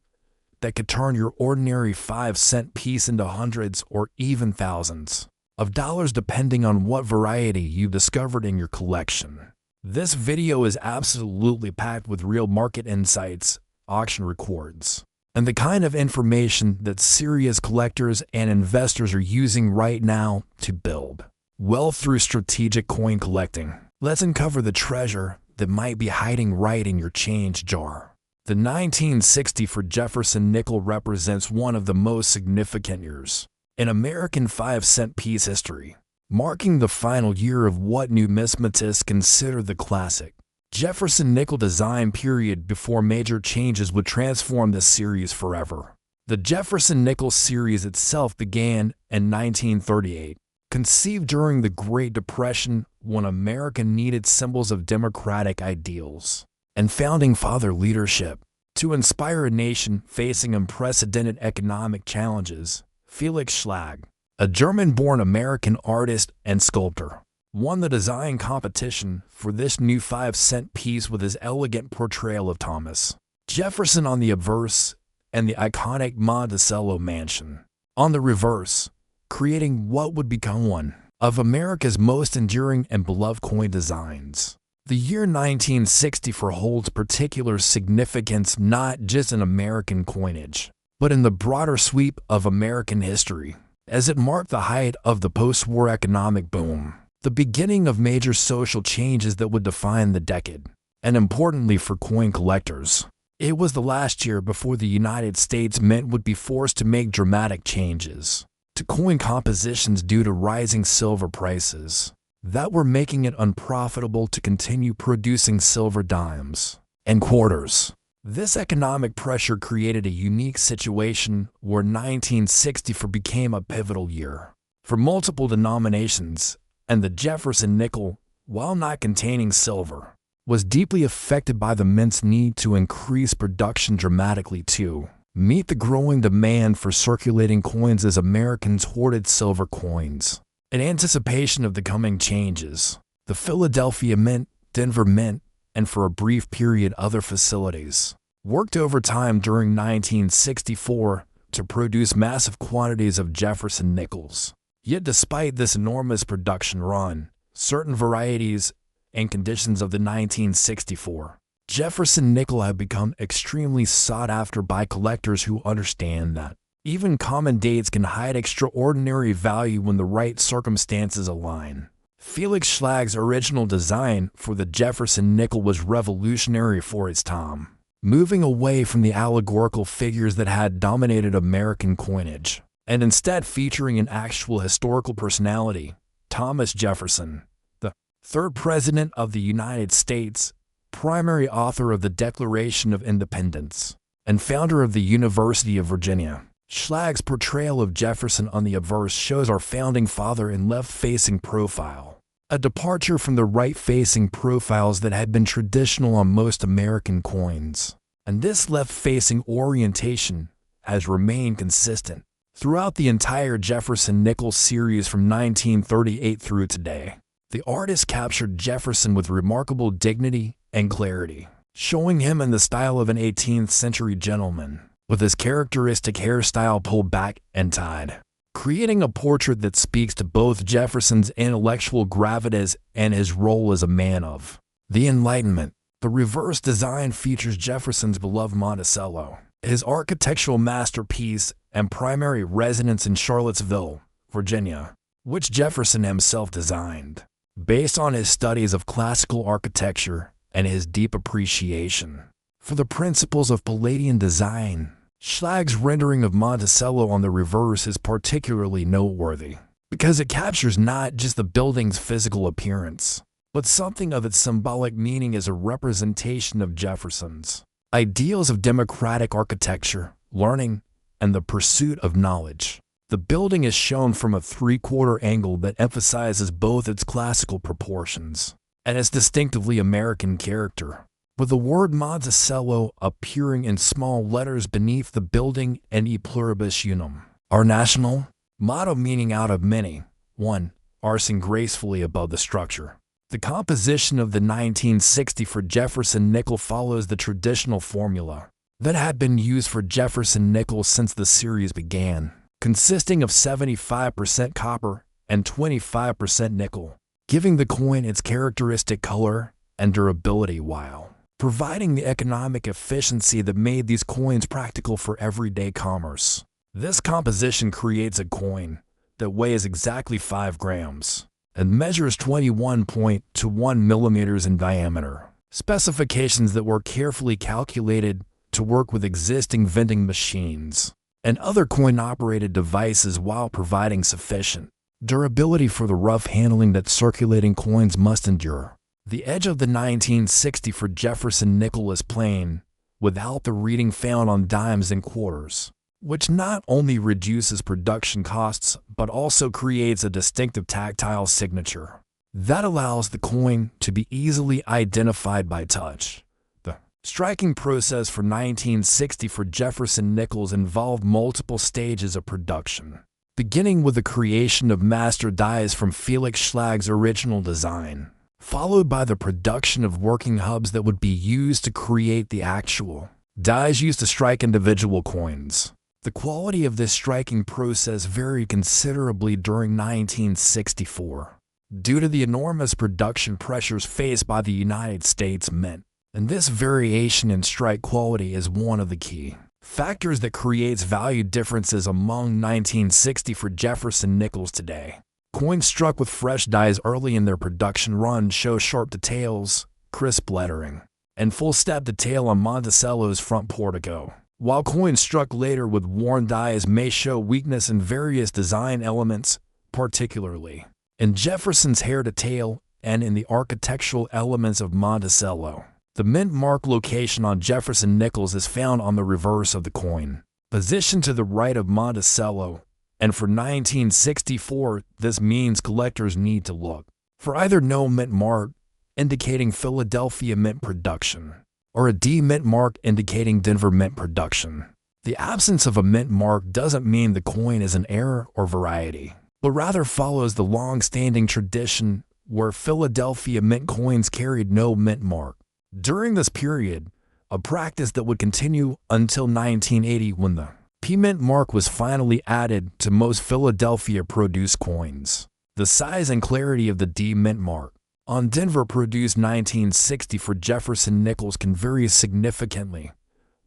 that could turn your ordinary 5-cent piece into hundreds or even thousands of dollars depending on what variety you discovered in your collection. This video is absolutely packed with real market insights, auction records, and the kind of information that serious collectors and investors are using right now to build wealth through strategic coin collecting. Let's uncover the treasure that might be hiding right in your change jar. The 1960 for Jefferson Nickel represents one of the most significant years in American 5-cent piece history, marking the final year of what numismatists consider the classic Jefferson Nickel design period before major changes would transform this series forever. The Jefferson Nickel series itself began in 1938, conceived during the Great Depression when America needed symbols of democratic ideals and founding father leadership to inspire a nation facing unprecedented economic challenges. Felix Schlag, a German-born American artist and sculptor, won the design competition for this new 5-cent piece with his elegant portrayal of Thomas Jefferson on the obverse and the iconic Monticello mansion on the reverse, creating what would become one of America's most enduring and beloved coin designs. The year 1964 holds particular significance not just in American coinage, but in the broader sweep of American history, as it marked the height of the post-war economic boom, the beginning of major social changes that would define the decade, and importantly for coin collectors, it was the last year before the United States Mint would be forced to make dramatic changes to coin compositions due to rising silver prices that were making it unprofitable to continue producing silver dimes and quarters. This economic pressure created a unique situation where 1964 became a pivotal year for multiple denominations, and the Jefferson Nickel, while not containing silver, was deeply affected by the mint's need to increase production dramatically to meet the growing demand for circulating coins as Americans hoarded silver coins. In anticipation of the coming changes, the Philadelphia Mint, Denver Mint, and for a brief period other facilities, worked overtime during 1964 to produce massive quantities of Jefferson nickels. Yet despite this enormous production run, certain varieties and conditions of the 1964 Jefferson nickel have become extremely sought after by collectors who understand that even common dates can hide extraordinary value when the right circumstances align. Felix Schlag's original design for the Jefferson nickel was revolutionary for its time, moving away from the allegorical figures that had dominated American coinage, and instead featuring an actual historical personality, Thomas Jefferson, the third President of the United States, primary author of the Declaration of Independence, and founder of the University of Virginia. Schlag's portrayal of Jefferson on the obverse shows our founding father in left-facing profile, a departure from the right-facing profiles that had been traditional on most American coins. And this left-facing orientation has remained consistent throughout the entire Jefferson nickel series from 1938 through today. The artist captured Jefferson with remarkable dignity and clarity, showing him in the style of an 18th century gentleman, with his characteristic hairstyle pulled back and tied, creating a portrait that speaks to both Jefferson's intellectual gravitas and his role as a man of the Enlightenment. The reverse design features Jefferson's beloved Monticello, his architectural masterpiece and primary residence in Charlottesville, Virginia, which Jefferson himself designed. Based on his studies of classical architecture and his deep appreciation for the principles of Palladian design, Schlag's rendering of Monticello on the reverse is particularly noteworthy because it captures not just the building's physical appearance, but something of its symbolic meaning as a representation of Jefferson's ideals of democratic architecture, learning, and the pursuit of knowledge. The building is shown from a three-quarter angle that emphasizes both its classical proportions and its distinctively American character, with the word Monticello appearing in small letters beneath the building and E pluribus unum, our national motto meaning out of many, one, arcing gracefully above the structure. The composition of the 1960 for Jefferson nickel follows the traditional formula that had been used for Jefferson nickel since the series began, consisting of 75% copper and 25% nickel, giving the coin its characteristic color and durability while providing the economic efficiency that made these coins practical for everyday commerce. This composition creates a coin that weighs exactly 5 grams and measures 21.21 millimeters in diameter, specifications that were carefully calculated to work with existing vending machines and other coin-operated devices while providing sufficient durability for the rough handling that circulating coins must endure. The edge of the 1960 for Jefferson nickel is plain, without the reading found on dimes and quarters, which not only reduces production costs but also creates a distinctive tactile signature that allows the coin to be easily identified by touch. The striking process for 1960 for Jefferson nickels involved multiple stages of production, beginning with the creation of master dies from Felix Schlag's original design, followed by the production of working hubs that would be used to create the actual dies used to strike individual coins. The quality of this striking process varied considerably during 1964 due to the enormous production pressures faced by the United States Mint, and this variation in strike quality is one of the key factors that creates value differences among 1960 for Jefferson nickels today. Coins struck with fresh dies early in their production run show sharp details, crisp lettering, and full step detail on Monticello's front portico, while coins struck later with worn dies may show weakness in various design elements, particularly in Jefferson's hair detail and in the architectural elements of Monticello. The mint mark location on Jefferson nickels is found on the reverse of the coin, positioned to the right of Monticello, and for 1964, this means collectors need to look for either no mint mark, indicating Philadelphia mint production, or a D mint mark indicating Denver mint production. The absence of a mint mark doesn't mean the coin is an error or variety, but rather follows the long-standing tradition where Philadelphia mint coins carried no mint mark. During this period, a practice that would continue until 1980 when the P-Mint mark was finally added to most Philadelphia-produced coins. The size and clarity of the D-Mint mark on Denver-produced 1960 for Jefferson nickels can vary significantly,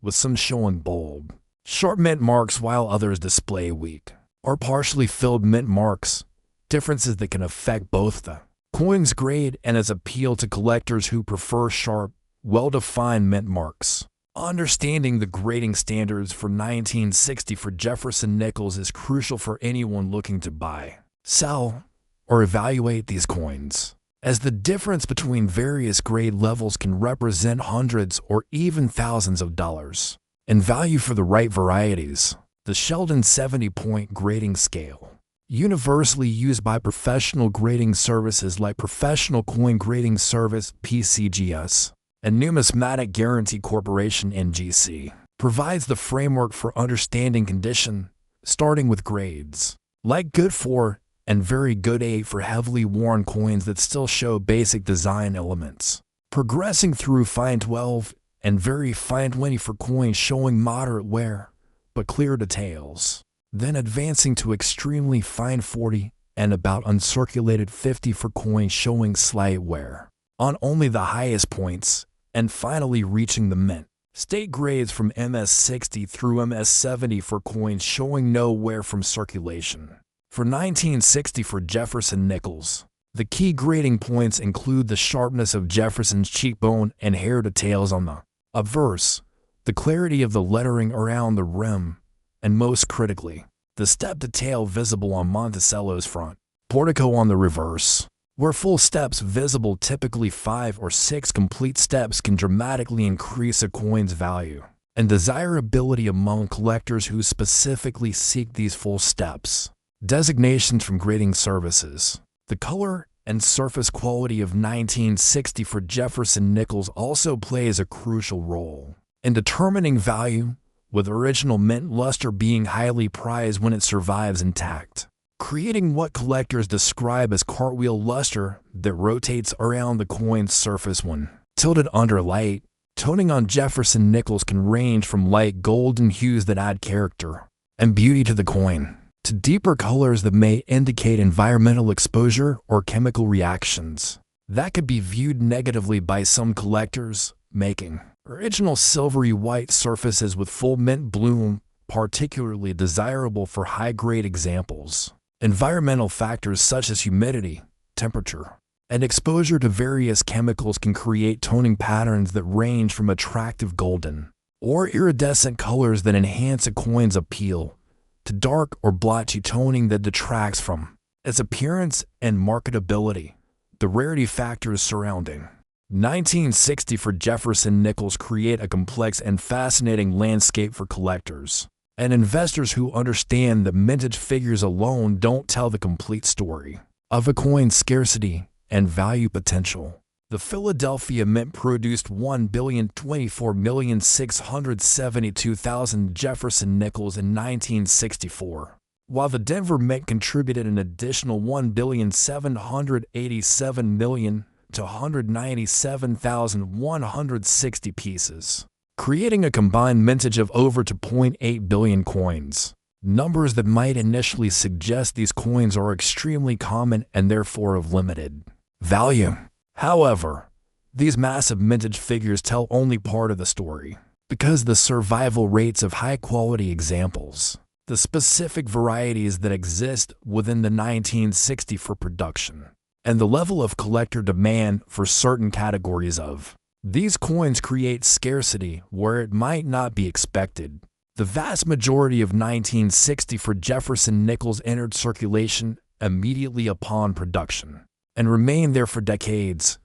with some showing bold, sharp mint marks while others display weak or partially filled mint marks, differences that can affect both the coin's grade and its appeal to collectors who prefer sharp, well-defined mint marks. Understanding the grading standards for 1960 for Jefferson nickels is crucial for anyone looking to buy, sell, or evaluate these coins, as the difference between various grade levels can represent hundreds or even thousands of dollars in value for the right varieties. The Sheldon 70-point grading scale, universally used by professional grading services like Professional Coin Grading Service (PCGS) and Numismatic Guarantee Corporation (NGC), provides the framework for understanding condition, starting with grades like good 4 and very good 8 for heavily worn coins that still show basic design elements, progressing through fine 12 and very fine 20 for coins showing moderate wear but clear details, then advancing to extremely fine 40 and about uncirculated 50 for coins showing slight wear on only the highest points, and finally reaching the mint state grades from MS60 through MS70 for coins showing no wear from circulation. For 1960 for Jefferson nickels, the key grading points include the sharpness of Jefferson's cheekbone and hair details on the obverse, the clarity of the lettering around the rim, and most critically, the step detail visible on Monticello's front portico on the reverse. Where full steps visible, typically 5 or 6 complete steps, can dramatically increase a coin's value and desirability among collectors who specifically seek these full steps. Designations from grading services. The color and surface quality of 1960 for Jefferson nickels also plays a crucial role in determining value, with original mint luster being highly prized when it survives intact, creating what collectors describe as cartwheel luster that rotates around the coin's surface when tilted under light. Toning on Jefferson nickels can range from light golden hues that add character and beauty to the coin, to deeper colors that may indicate environmental exposure or chemical reactions that could be viewed negatively by some collectors, making original silvery white surfaces with full mint bloom particularly desirable for high-grade examples. Environmental factors such as humidity, temperature, and exposure to various chemicals can create toning patterns that range from attractive golden or iridescent colors that enhance a coin's appeal to dark or blotchy toning that detracts from its appearance and marketability. The rarity factors surrounding 1960 for Jefferson nickels create a complex and fascinating landscape for collectors and investors who understand that mintage figures alone don't tell the complete story of a coin's scarcity and value potential. The Philadelphia Mint produced 1,024,672,000 Jefferson nickels in 1964, while the Denver Mint contributed an additional 1,787,000,000 to 197,160 pieces, creating a combined mintage of over 2.8 billion coins. Numbers that might initially suggest these coins are extremely common and therefore of limited value. However, these massive mintage figures tell only part of the story, because the survival rates of high-quality examples, the specific varieties that exist within the 1960 for production, and the level of collector demand for certain categories of these coins create scarcity where it might not be expected. The vast majority of 1960 for Jefferson nickels entered circulation immediately upon production and remained there for decades,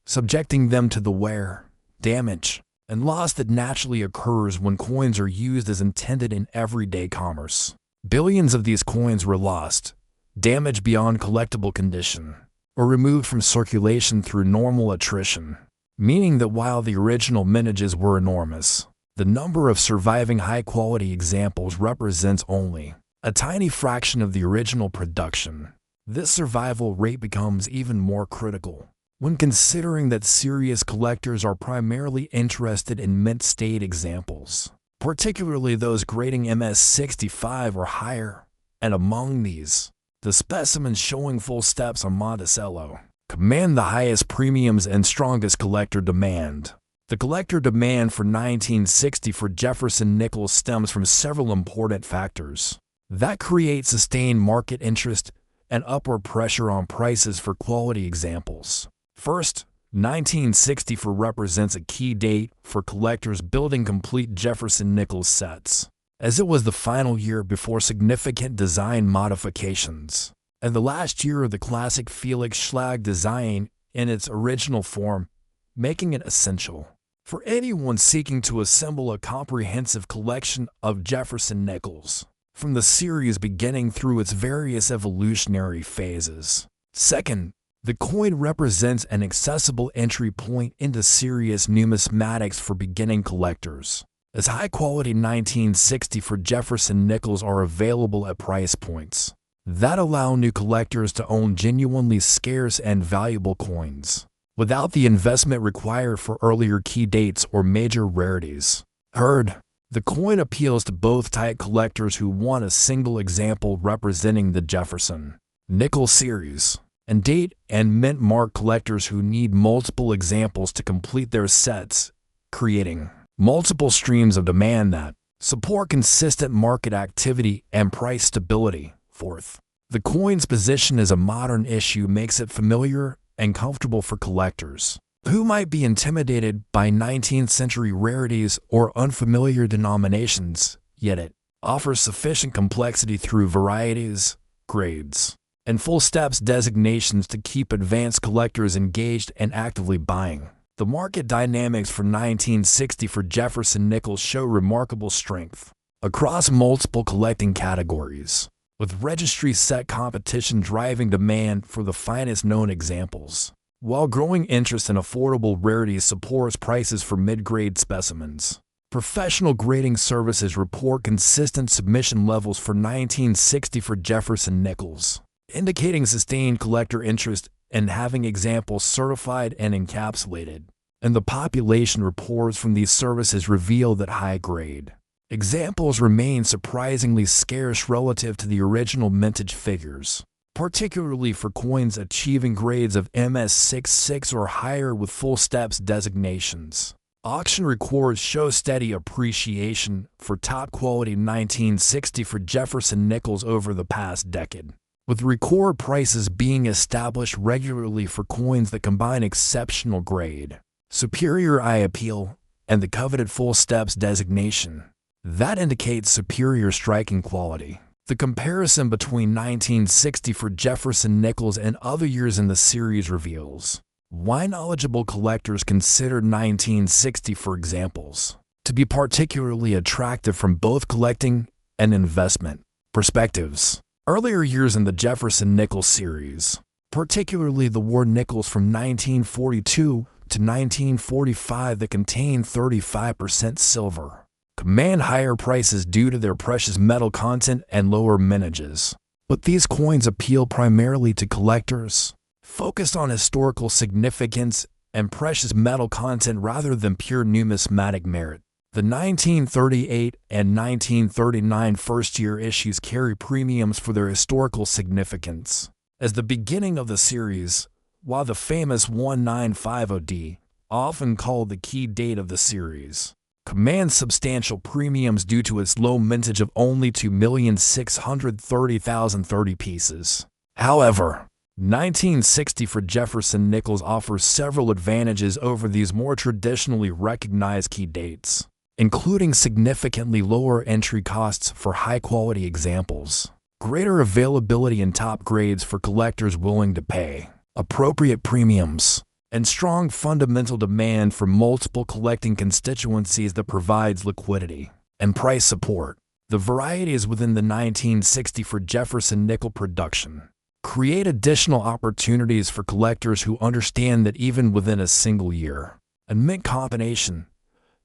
subjecting them to the wear, damage, and loss that naturally occurs when coins are used as intended in everyday commerce. Billions of these coins were lost, damaged beyond collectible condition, or removed from circulation through normal attrition, meaning that while the original mintages were enormous, the number of surviving high-quality examples represents only a tiny fraction of the original production. This survival rate becomes even more critical when considering that serious collectors are primarily interested in mint state examples, particularly those grading MS65 or higher, and among these, the specimens showing full steps on Monticello command the highest premiums and strongest collector demand. The collector demand for 1960 for Jefferson Nickel stems from several important factors that create sustained market interest and upward pressure on prices for quality examples. First, 1964 represents a key date for collectors building complete Jefferson Nickel sets, as it was the final year before significant design modifications, and the last year of the classic Felix Schlag design in its original form, making it essential for anyone seeking to assemble a comprehensive collection of Jefferson Nickels, from the series beginning through its various evolutionary phases. Second, the coin represents an accessible entry point into serious numismatics for beginning collectors, as high-quality 1960 for Jefferson Nickels are available at price points that allow new collectors to own genuinely scarce and valuable coins, without the investment required for earlier key dates or major rarities. Third, the coin appeals to both type collectors who want a single example representing the Jefferson Nickel series, and date and mint mark collectors who need multiple examples to complete their sets, creating multiple streams of demand that support consistent market activity and price stability. Fourth, the coin's position as a modern issue makes it familiar and comfortable for collectors who might be intimidated by 19th century rarities or unfamiliar denominations, yet it offers sufficient complexity through varieties, grades, and full steps designations to keep advanced collectors engaged and actively buying. The market dynamics for 1960 for Jefferson Nickel show remarkable strength across multiple collecting categories, with registry set competition driving demand for the finest known examples, while growing interest in affordable rarities supports prices for mid-grade specimens. Professional grading services report consistent submission levels for 1960 for Jefferson Nickels, indicating sustained collector interest in having examples certified and encapsulated, and the population reports from these services reveal that high-grade examples remain surprisingly scarce relative to the original mintage figures, particularly for coins achieving grades of MS66 or higher with full steps designations. Auction records show steady appreciation for top-quality 1960 for Jefferson Nickels over the past decade, with record prices being established regularly for coins that combine exceptional grade, superior eye appeal, and the coveted full steps designation that indicates superior striking quality. The comparison between 1960 for Jefferson Nickels and other years in the series reveals why knowledgeable collectors consider 1960 for examples to be particularly attractive from both collecting and investment perspectives. Earlier years in the Jefferson Nickel series, particularly the war nickels from 1942 to 1945 that contain 35% silver, command higher prices due to their precious metal content and lower mintages. But these coins appeal primarily to collectors focused on historical significance and precious metal content rather than pure numismatic merit. The 1938 and 1939 first-year issues carry premiums for their historical significance as the beginning of the series, while the famous 1950D, often called the key date of the series, commands substantial premiums due to its low mintage of only 2,630,030 pieces. However, 1960 for Jefferson Nickels offers several advantages over these more traditionally recognized key dates, including significantly lower entry costs for high-quality examples, greater availability in top grades for collectors willing to pay appropriate premiums, and strong fundamental demand for multiple collecting constituencies that provides liquidity and price support. The varieties within the 1960 for Jefferson Nickel production create additional opportunities for collectors who understand that even within a single year and mint combination,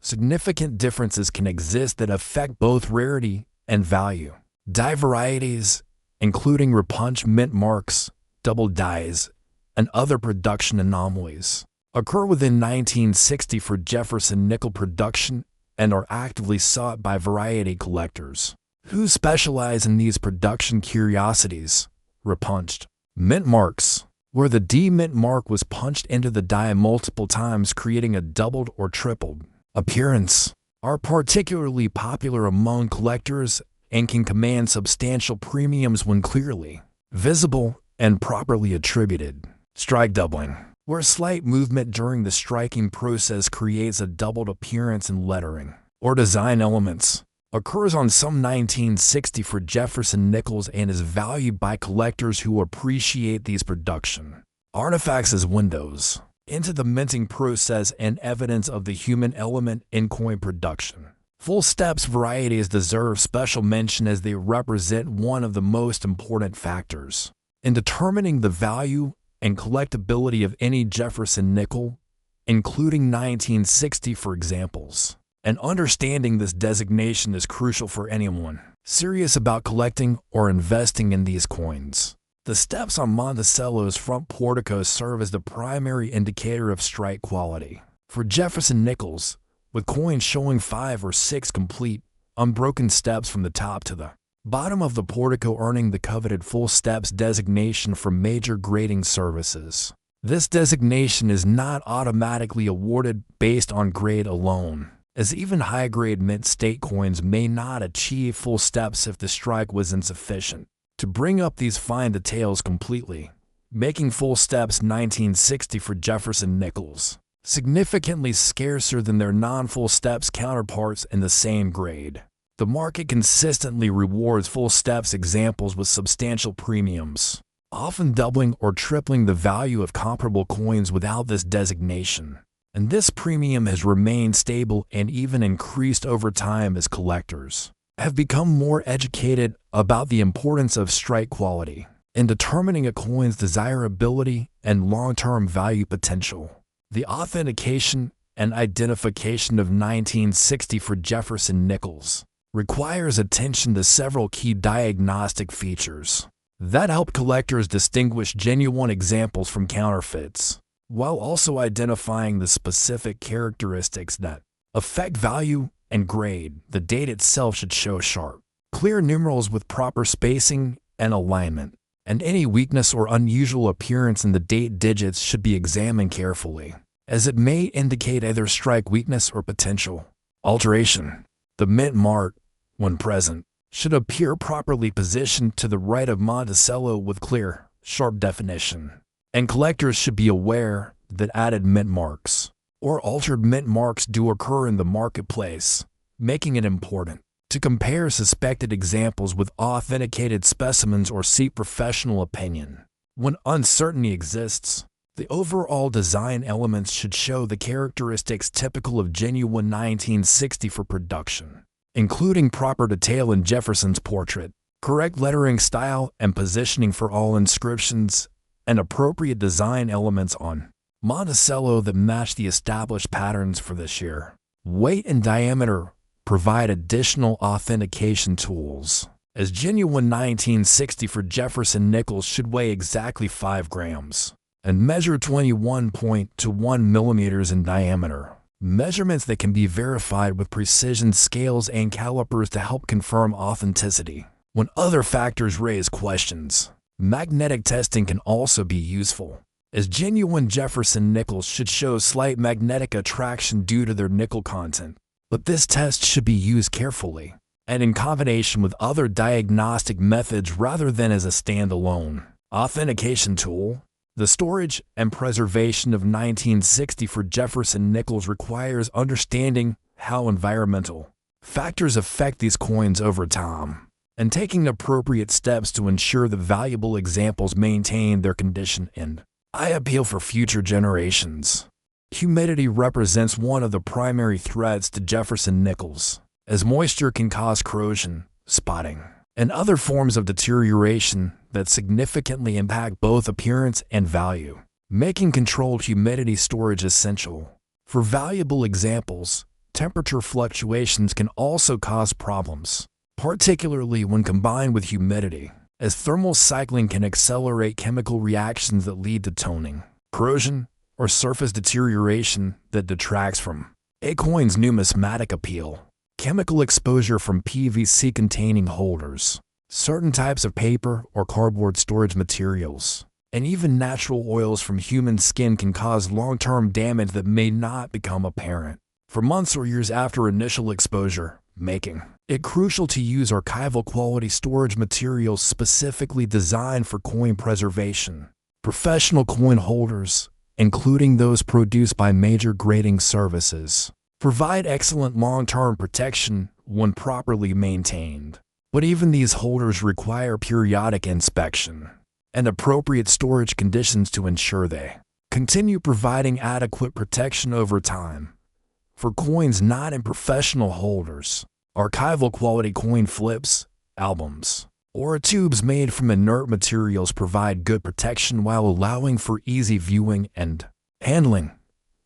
significant differences can exist that affect both rarity and value. Die varieties, including repunch mint marks, double dies, and other production anomalies occur within 1960 for Jefferson nickel production and are actively sought by variety collectors who specialize in these production curiosities. Repunched mint marks, where the D-mint mark was punched into the die multiple times creating a doubled or tripled appearance, are particularly popular among collectors and can command substantial premiums when clearly visible and properly attributed. Strike doubling, where slight movement during the striking process creates a doubled appearance in lettering or design elements, occurs on some 1960 for Jefferson nickels and is valued by collectors who appreciate these production artifacts as windows into the minting process and evidence of the human element in coin production. Full steps varieties deserve special mention as they represent one of the most important factors in determining the value and collectability of any Jefferson nickel, including 1960 for examples. And understanding this designation is crucial for anyone serious about collecting or investing in these coins. The steps on Monticello's front portico serve as the primary indicator of strike quality. For Jefferson nickels, with coins showing 5 or 6 complete, unbroken steps from the top to the bottom of the portico earning the coveted full steps designation from major grading services. This designation is not automatically awarded based on grade alone, as even high-grade mint state coins may not achieve full steps if the strike was insufficient to bring up these fine details completely, making full steps 1960 for Jefferson nickels significantly scarcer than their non-full steps counterparts in the same grade. The market consistently rewards full steps examples with substantial premiums, often doubling or tripling the value of comparable coins without this designation. And this premium has remained stable and even increased over time as collectors have become more educated about the importance of strike quality in determining a coin's desirability and long-term value potential. The authentication and identification of 1960 for Jefferson nickels requires attention to several key diagnostic features that help collectors distinguish genuine examples from counterfeits, while also identifying the specific characteristics that affect value and grade. The date itself should show sharp, clear numerals with proper spacing and alignment, and any weakness or unusual appearance in the date digits should be examined carefully, as it may indicate either strike weakness or potential alteration. The mint mark, when present, should appear properly positioned to the right of Monticello with clear, sharp definition. And collectors should be aware that added mint marks or altered mint marks do occur in the marketplace, making it important to compare suspected examples with authenticated specimens or seek professional opinion. When uncertainty exists, the overall design elements should show the characteristics typical of genuine 1960 for production, including proper detail in Jefferson's portrait, correct lettering style and positioning for all inscriptions, and appropriate design elements on Monticello that match the established patterns for this year. Weight and diameter provide additional authentication tools, as genuine 1960 for Jefferson nickels should weigh exactly 5 grams and measure 21.1 millimeters in diameter, measurements that can be verified with precision scales and calipers to help confirm authenticity. When other factors raise questions, magnetic testing can also be useful, as genuine Jefferson nickels should show slight magnetic attraction due to their nickel content. But this test should be used carefully and in combination with other diagnostic methods rather than as a standalone authentication tool. The storage and preservation of 1960 for Jefferson nickels requires understanding how environmental factors affect these coins over time and taking appropriate steps to ensure that valuable examples maintain their condition and appeal for future generations. Humidity represents one of the primary threats to Jefferson nickels, as moisture can cause corrosion, spotting, and other forms of deterioration that significantly impact both appearance and value, making controlled humidity storage essential. For valuable examples, temperature fluctuations can also cause problems, particularly when combined with humidity. as thermal cycling can accelerate chemical reactions that lead to toning, corrosion, or surface deterioration that detracts from a coin's numismatic appeal. Chemical exposure from PVC-containing holders, certain types of paper or cardboard storage materials, and even natural oils from human skin can cause long-term damage that may not become apparent for months or years after initial exposure, making it crucial to use archival quality storage materials specifically designed for coin preservation. Professional coin holders, including those produced by major grading services, provide excellent long-term protection when properly maintained. But even these holders require periodic inspection and appropriate storage conditions to ensure they continue providing adequate protection over time. For coins not in professional holders, archival quality coin flips, albums, or tubes made from inert materials provide good protection while allowing for easy viewing and handling.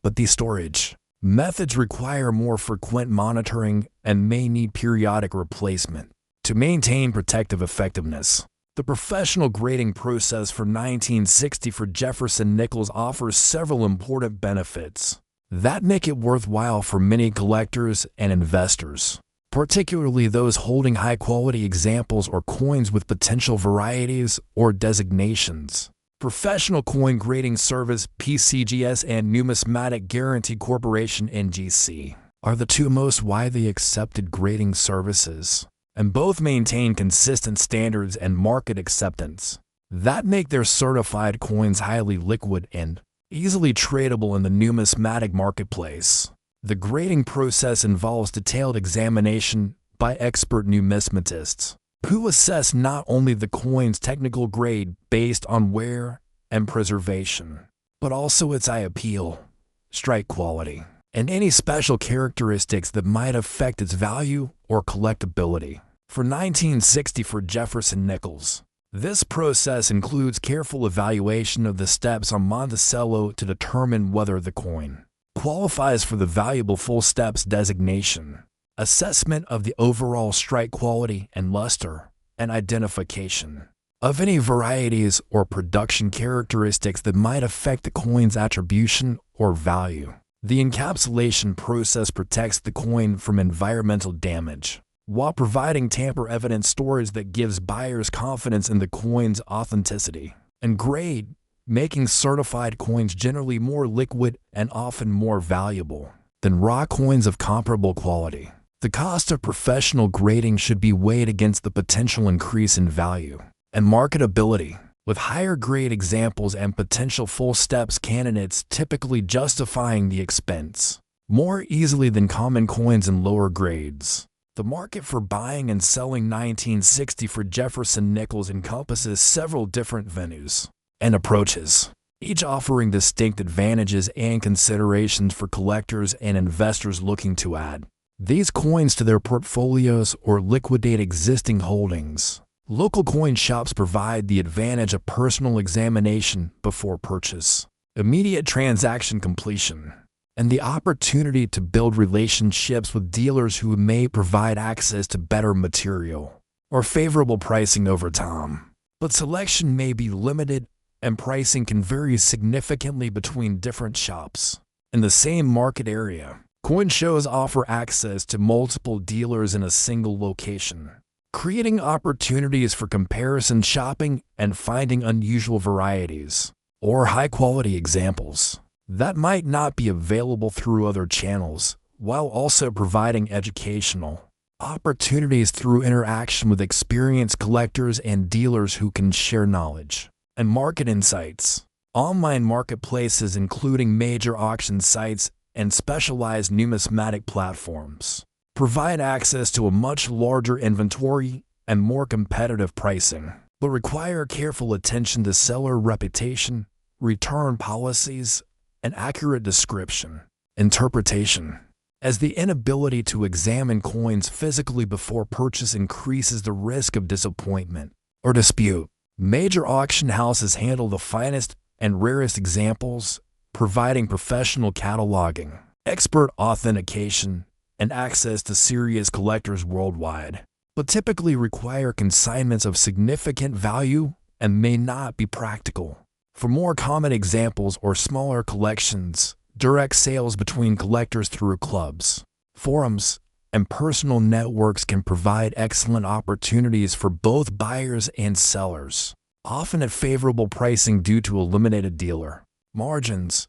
But these storage methods require more frequent monitoring and may need periodic replacement to maintain protective effectiveness. The professional grading process for 1960 for Jefferson Nickels offers several important benefits that make it worthwhile for many collectors and investors, particularly those holding high-quality examples or coins with potential varieties or designations. Professional Coin Grading Service (PCGS) and Numismatic Guarantee Corporation (NGC) are the two most widely accepted grading services, and both maintain consistent standards and market acceptance that make their certified coins highly liquid and easily tradable in the numismatic marketplace. The grading process involves detailed examination by expert numismatists who assess not only the coin's technical grade based on wear and preservation, but also its eye appeal, strike quality, and any special characteristics that might affect its value or collectability. For 1960 for Jefferson Nickels, this process includes careful evaluation of the steps on Monticello to determine whether the coin qualifies for the valuable full steps designation, assessment of the overall strike quality and luster, and identification of any varieties or production characteristics that might affect the coin's attribution or value. The encapsulation process protects the coin from environmental damage, while providing tamper-evident storage that gives buyers confidence in the coin's authenticity and grade, making certified coins generally more liquid and often more valuable than raw coins of comparable quality. The cost of professional grading should be weighed against the potential increase in value and marketability, with higher grade examples and potential full steps candidates typically justifying the expense more easily than common coins in lower grades. The market for buying and selling 1960 for Jefferson Nickels encompasses several different venues and approaches, each offering distinct advantages and considerations for collectors and investors looking to add these coins to their portfolios or liquidate existing holdings. Local coin shops provide the advantage of personal examination before purchase, immediate transaction completion, and the opportunity to build relationships with dealers who may provide access to better material or favorable pricing over time. But selection may be limited and pricing can vary significantly between different shops in the same market area. Coin shows offer access to multiple dealers in a single location, creating opportunities for comparison shopping and finding unusual varieties or high-quality examples that might not be available through other channels, while also providing educational opportunities through interaction with experienced collectors and dealers who can share knowledge and market insights. Online marketplaces, including major auction sites and specialized numismatic platforms, provide access to a much larger inventory and more competitive pricing, but require careful attention to seller reputation, return policies, and accurate description, interpretation, as the inability to examine coins physically before purchase increases the risk of disappointment or dispute. Major auction houses handle the finest and rarest examples, providing professional cataloging, expert authentication, and access to serious collectors worldwide. but typically require consignments of significant value and may not be practical. For more common examples or smaller collections, direct sales between collectors through clubs, forums, and personal networks can provide excellent opportunities for both buyers and sellers, often at favorable pricing due to a limited dealer margins,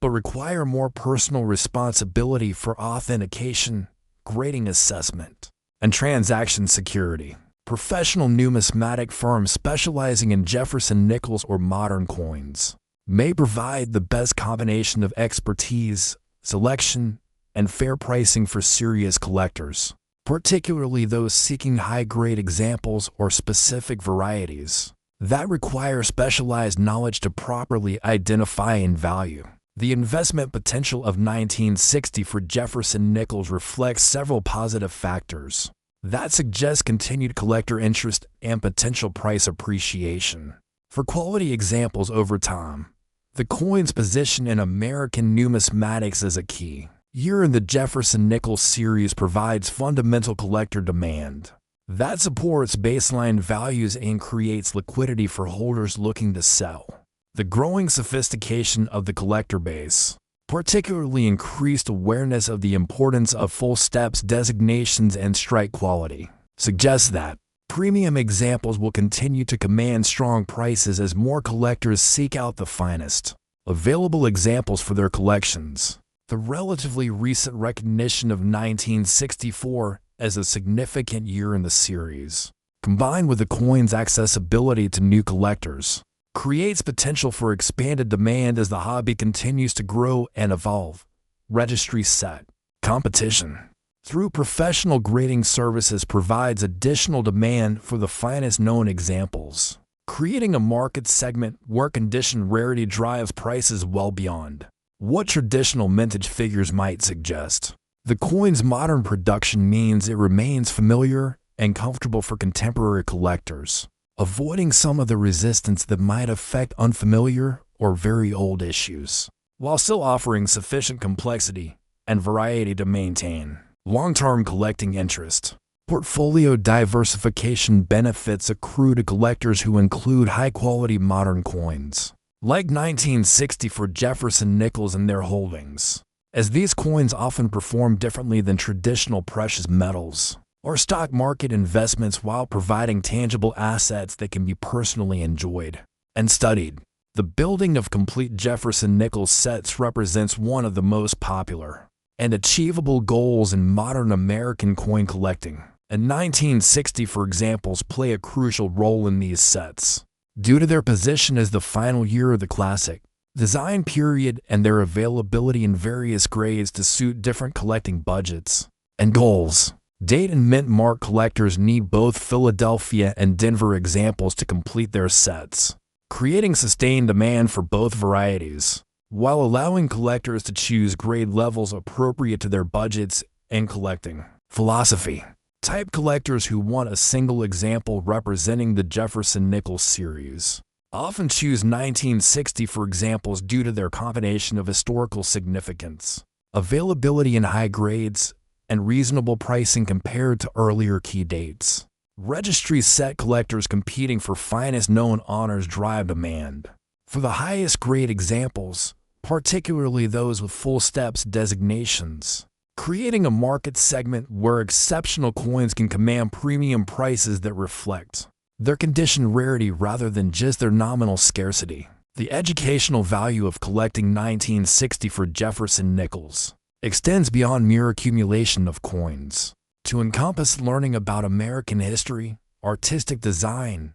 but require more personal responsibility for authentication, grading assessment, and transaction security. Professional numismatic firms specializing in Jefferson nickels or modern coins may provide the best combination of expertise, selection, and fair pricing for serious collectors, particularly those seeking high-grade examples or specific varieties that require specialized knowledge to properly identify and value. The investment potential of 1960 for Jefferson nickels reflects several positive factors that suggest continued collector interest and potential price appreciation. For quality examples over time, the coin's position in American numismatics is a key. Year in the Jefferson Nickel series provides fundamental collector demand that supports baseline values and creates liquidity for holders looking to sell. The growing sophistication of the collector base, particularly increased awareness of the importance of full steps designations and strike quality, suggests that premium examples will continue to command strong prices as more collectors seek out the finest available examples for their collections. The relatively recent recognition of 1964 as a significant year in the series, combined with the coin's accessibility to new collectors, creates potential for expanded demand as the hobby continues to grow and evolve. Registry set competition through professional grading services provides additional demand for the finest known examples, creating a market segment where condition rarity drives prices well beyond what traditional mintage figures might suggest. The coin's modern production means it remains familiar and comfortable for contemporary collectors, avoiding some of the resistance that might affect unfamiliar or very old issues, while still offering sufficient complexity and variety to maintain long-term collecting interest. Portfolio diversification benefits accrue to collectors who include high-quality modern coins, like 1960 for Jefferson nickels in their holdings, as these coins often perform differently than traditional precious metals or stock market investments while providing tangible assets that can be personally enjoyed and studied. The building of complete Jefferson nickel sets represents one of the most popular and achievable goals in modern American coin collecting, and 1960 for examples play a crucial role in these sets, due to their position as the final year of the classic design period and their availability in various grades to suit different collecting budgets and goals. Date and mint mark collectors need both Philadelphia and Denver examples to complete their sets, creating sustained demand for both varieties, while allowing collectors to choose grade levels appropriate to their budgets and collecting philosophy. Type collectors who want a single example representing the Jefferson Nickel series often choose 1960 for examples due to their combination of historical significance, availability in high grades, and reasonable pricing compared to earlier key dates. Registry set collectors competing for finest known honors drive demand for the highest grade examples, particularly those with full steps designations, creating a market segment where exceptional coins can command premium prices that reflect their condition rarity rather than just their nominal scarcity. The educational value of collecting 1960 for Jefferson nickels extends beyond mere accumulation of coins to encompass learning about American history, artistic design,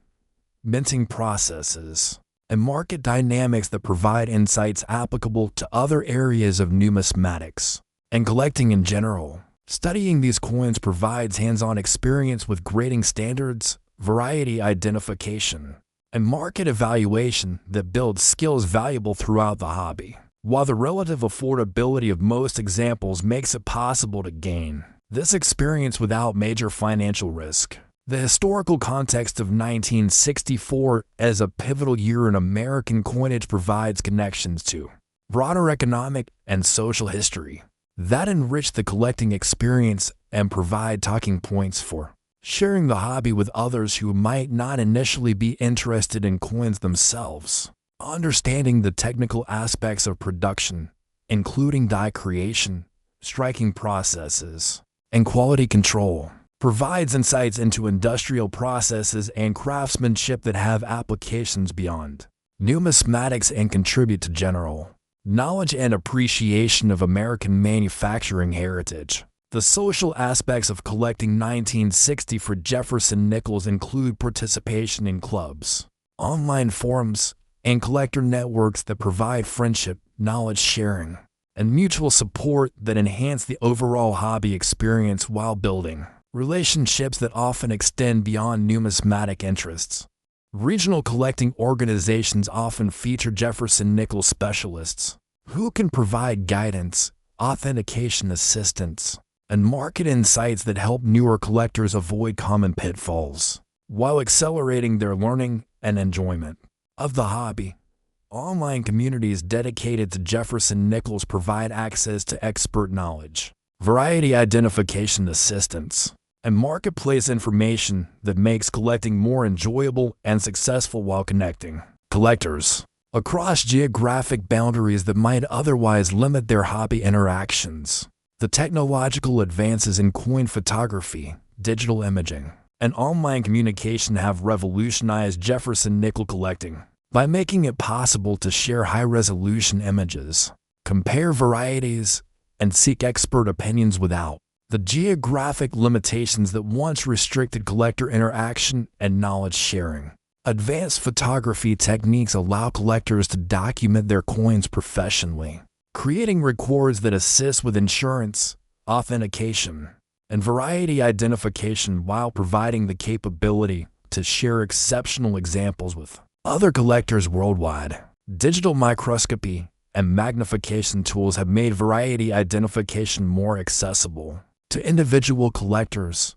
minting processes, and market dynamics that provide insights applicable to other areas of numismatics and collecting in general. Studying these coins provides hands-on experience with grading standards, variety identification, and market evaluation that builds skills valuable throughout the hobby. While the relative affordability of most examples makes it possible to gain this experience without major financial risk, the historical context of 1964 as a pivotal year in American coinage provides connections to broader economic and social history that enrich the collecting experience and provide talking points for sharing the hobby with others who might not initially be interested in coins themselves, understanding the technical aspects of production, including die creation, striking processes, and quality control, provides insights into industrial processes and craftsmanship that have applications beyond numismatics and contribute to general knowledge and appreciation of American manufacturing heritage. The social aspects of collecting 1960 for Jefferson Nickels include participation in clubs, online forums, and collector networks that provide friendship, knowledge sharing, and mutual support that enhance the overall hobby experience while building relationships that often extend beyond numismatic interests. Regional collecting organizations often feature Jefferson Nickel specialists who can provide guidance, authentication assistance, and market insights that help newer collectors avoid common pitfalls while accelerating their learning and enjoyment of the hobby. Online communities dedicated to Jefferson Nickels provide access to expert knowledge, variety identification assistance, and marketplace information that makes collecting more enjoyable and successful while connecting collectors across geographic boundaries that might otherwise limit their hobby interactions. The technological advances in coin photography, digital imaging, and online communication have revolutionized Jefferson nickel collecting by making it possible to share high-resolution images, compare varieties, and seek expert opinions without the geographic limitations that once restricted collector interaction and knowledge sharing. Advanced photography techniques allow collectors to document their coins professionally, creating records that assist with insurance, authentication, and variety identification while providing the capability to share exceptional examples with other collectors worldwide. Digital microscopy and magnification tools have made variety identification more accessible to individual collectors,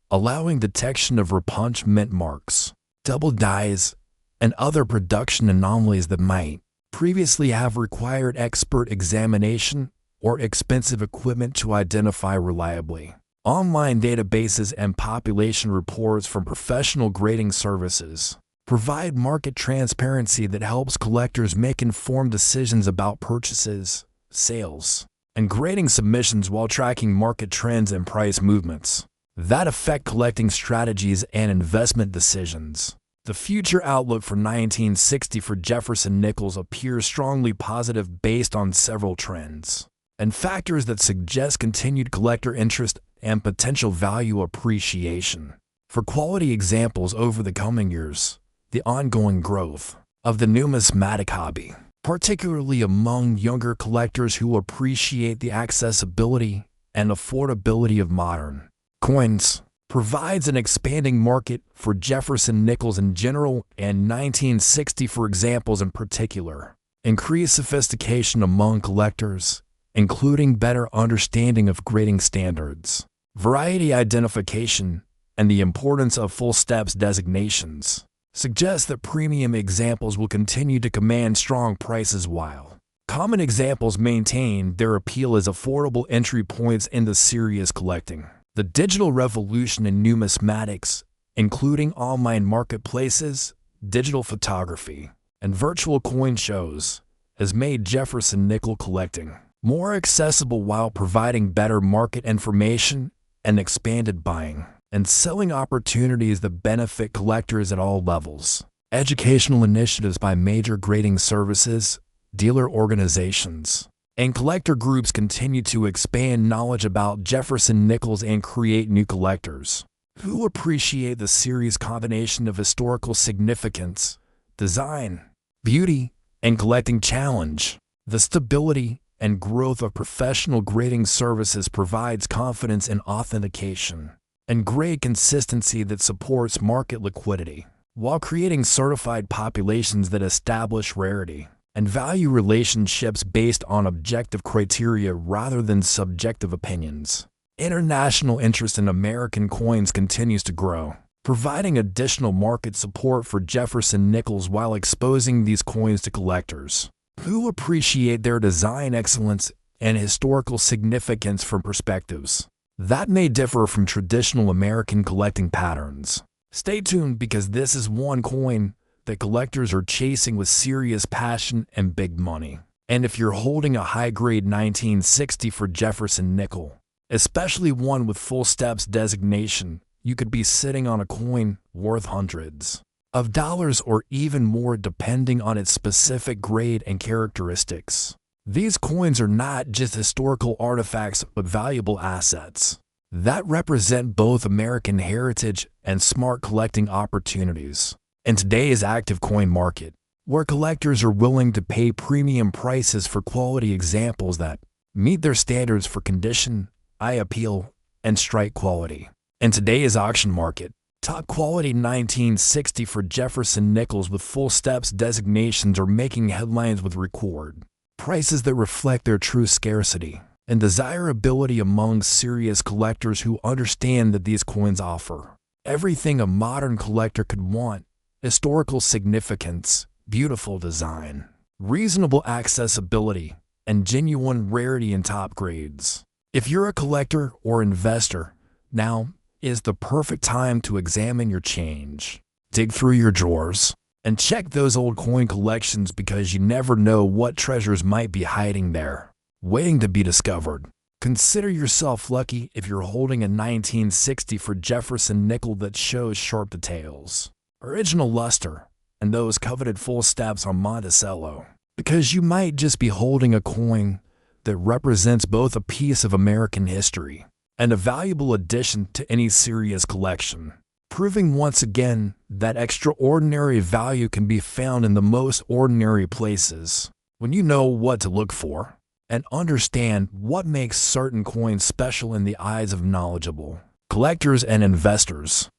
allowing detection of repunch mint marks, double dyes, and other production anomalies that might previously have required expert examination or expensive equipment to identify reliably. Online databases and population reports from professional grading services provide market transparency that helps collectors make informed decisions about purchases, sales, and grading submissions while tracking market trends and price movements that affect collecting strategies and investment decisions. The future outlook for 1960 for Jefferson Nickels appears strongly positive based on several trends and factors that suggest continued collector interest and potential value appreciation. For quality examples over the coming years, the ongoing growth of the numismatic hobby, particularly among younger collectors who appreciate the accessibility and affordability of modern coins, provides an expanding market for Jefferson Nickels in general and 1960 for examples in particular. Increased sophistication among collectors, including better understanding of grading standards, variety identification, and the importance of full steps designations, suggests that premium examples will continue to command strong prices while common examples maintain their appeal as affordable entry points into serious collecting. The digital revolution in numismatics, including online marketplaces, digital photography, and virtual coin shows, has made Jefferson nickel collecting more accessible while providing better market information and expanded buying and selling opportunities that benefit collectors at all levels. Educational initiatives by major grading services, dealer organizations, and collector groups continue to expand knowledge about Jefferson Nickels and create new collectors who appreciate the series' combination of historical significance, design, beauty, and collecting challenge. The stability and growth of professional grading services provides confidence in authentication and grade consistency that supports market liquidity, while creating certified populations that establish rarity and value relationships based on objective criteria rather than subjective opinions. International interest in American coins continues to grow, providing additional market support for Jefferson Nickels while exposing these coins to collectors who appreciate their design excellence and historical significance from perspectives that may differ from traditional American collecting patterns. Stay tuned because this is one coin that collectors are chasing with serious passion and big money. And if you're holding a high-grade 1960 for Jefferson Nickel, especially one with full steps designation, you could be sitting on a coin worth hundreds of dollars or even more depending on its specific grade and characteristics. These coins are not just historical artifacts but valuable assets that represent both American heritage and smart collecting opportunities. In today's active coin market, where collectors are willing to pay premium prices for quality examples that meet their standards for condition, eye appeal, and strike quality. In today's auction market, top quality 1960 for Jefferson Nickels with full steps designations are making headlines with record prices that reflect their true scarcity and desirability among serious collectors who understand that these coins offer everything a modern collector could want: historical significance, beautiful design, reasonable accessibility, and genuine rarity in top grades. If you're a collector or investor, now is the perfect time to examine your change. Dig through your drawers and check those old coin collections because you never know what treasures might be hiding there, waiting to be discovered. Consider yourself lucky if you're holding a 1960 for Jefferson Nickel that shows sharp details, original luster, and those coveted full steps on Monticello, because you might just be holding a coin that represents both a piece of American history and a valuable addition to any serious collection, proving once again that extraordinary value can be found in the most ordinary places when you know what to look for and understand what makes certain coins special in the eyes of knowledgeable collectors and investors.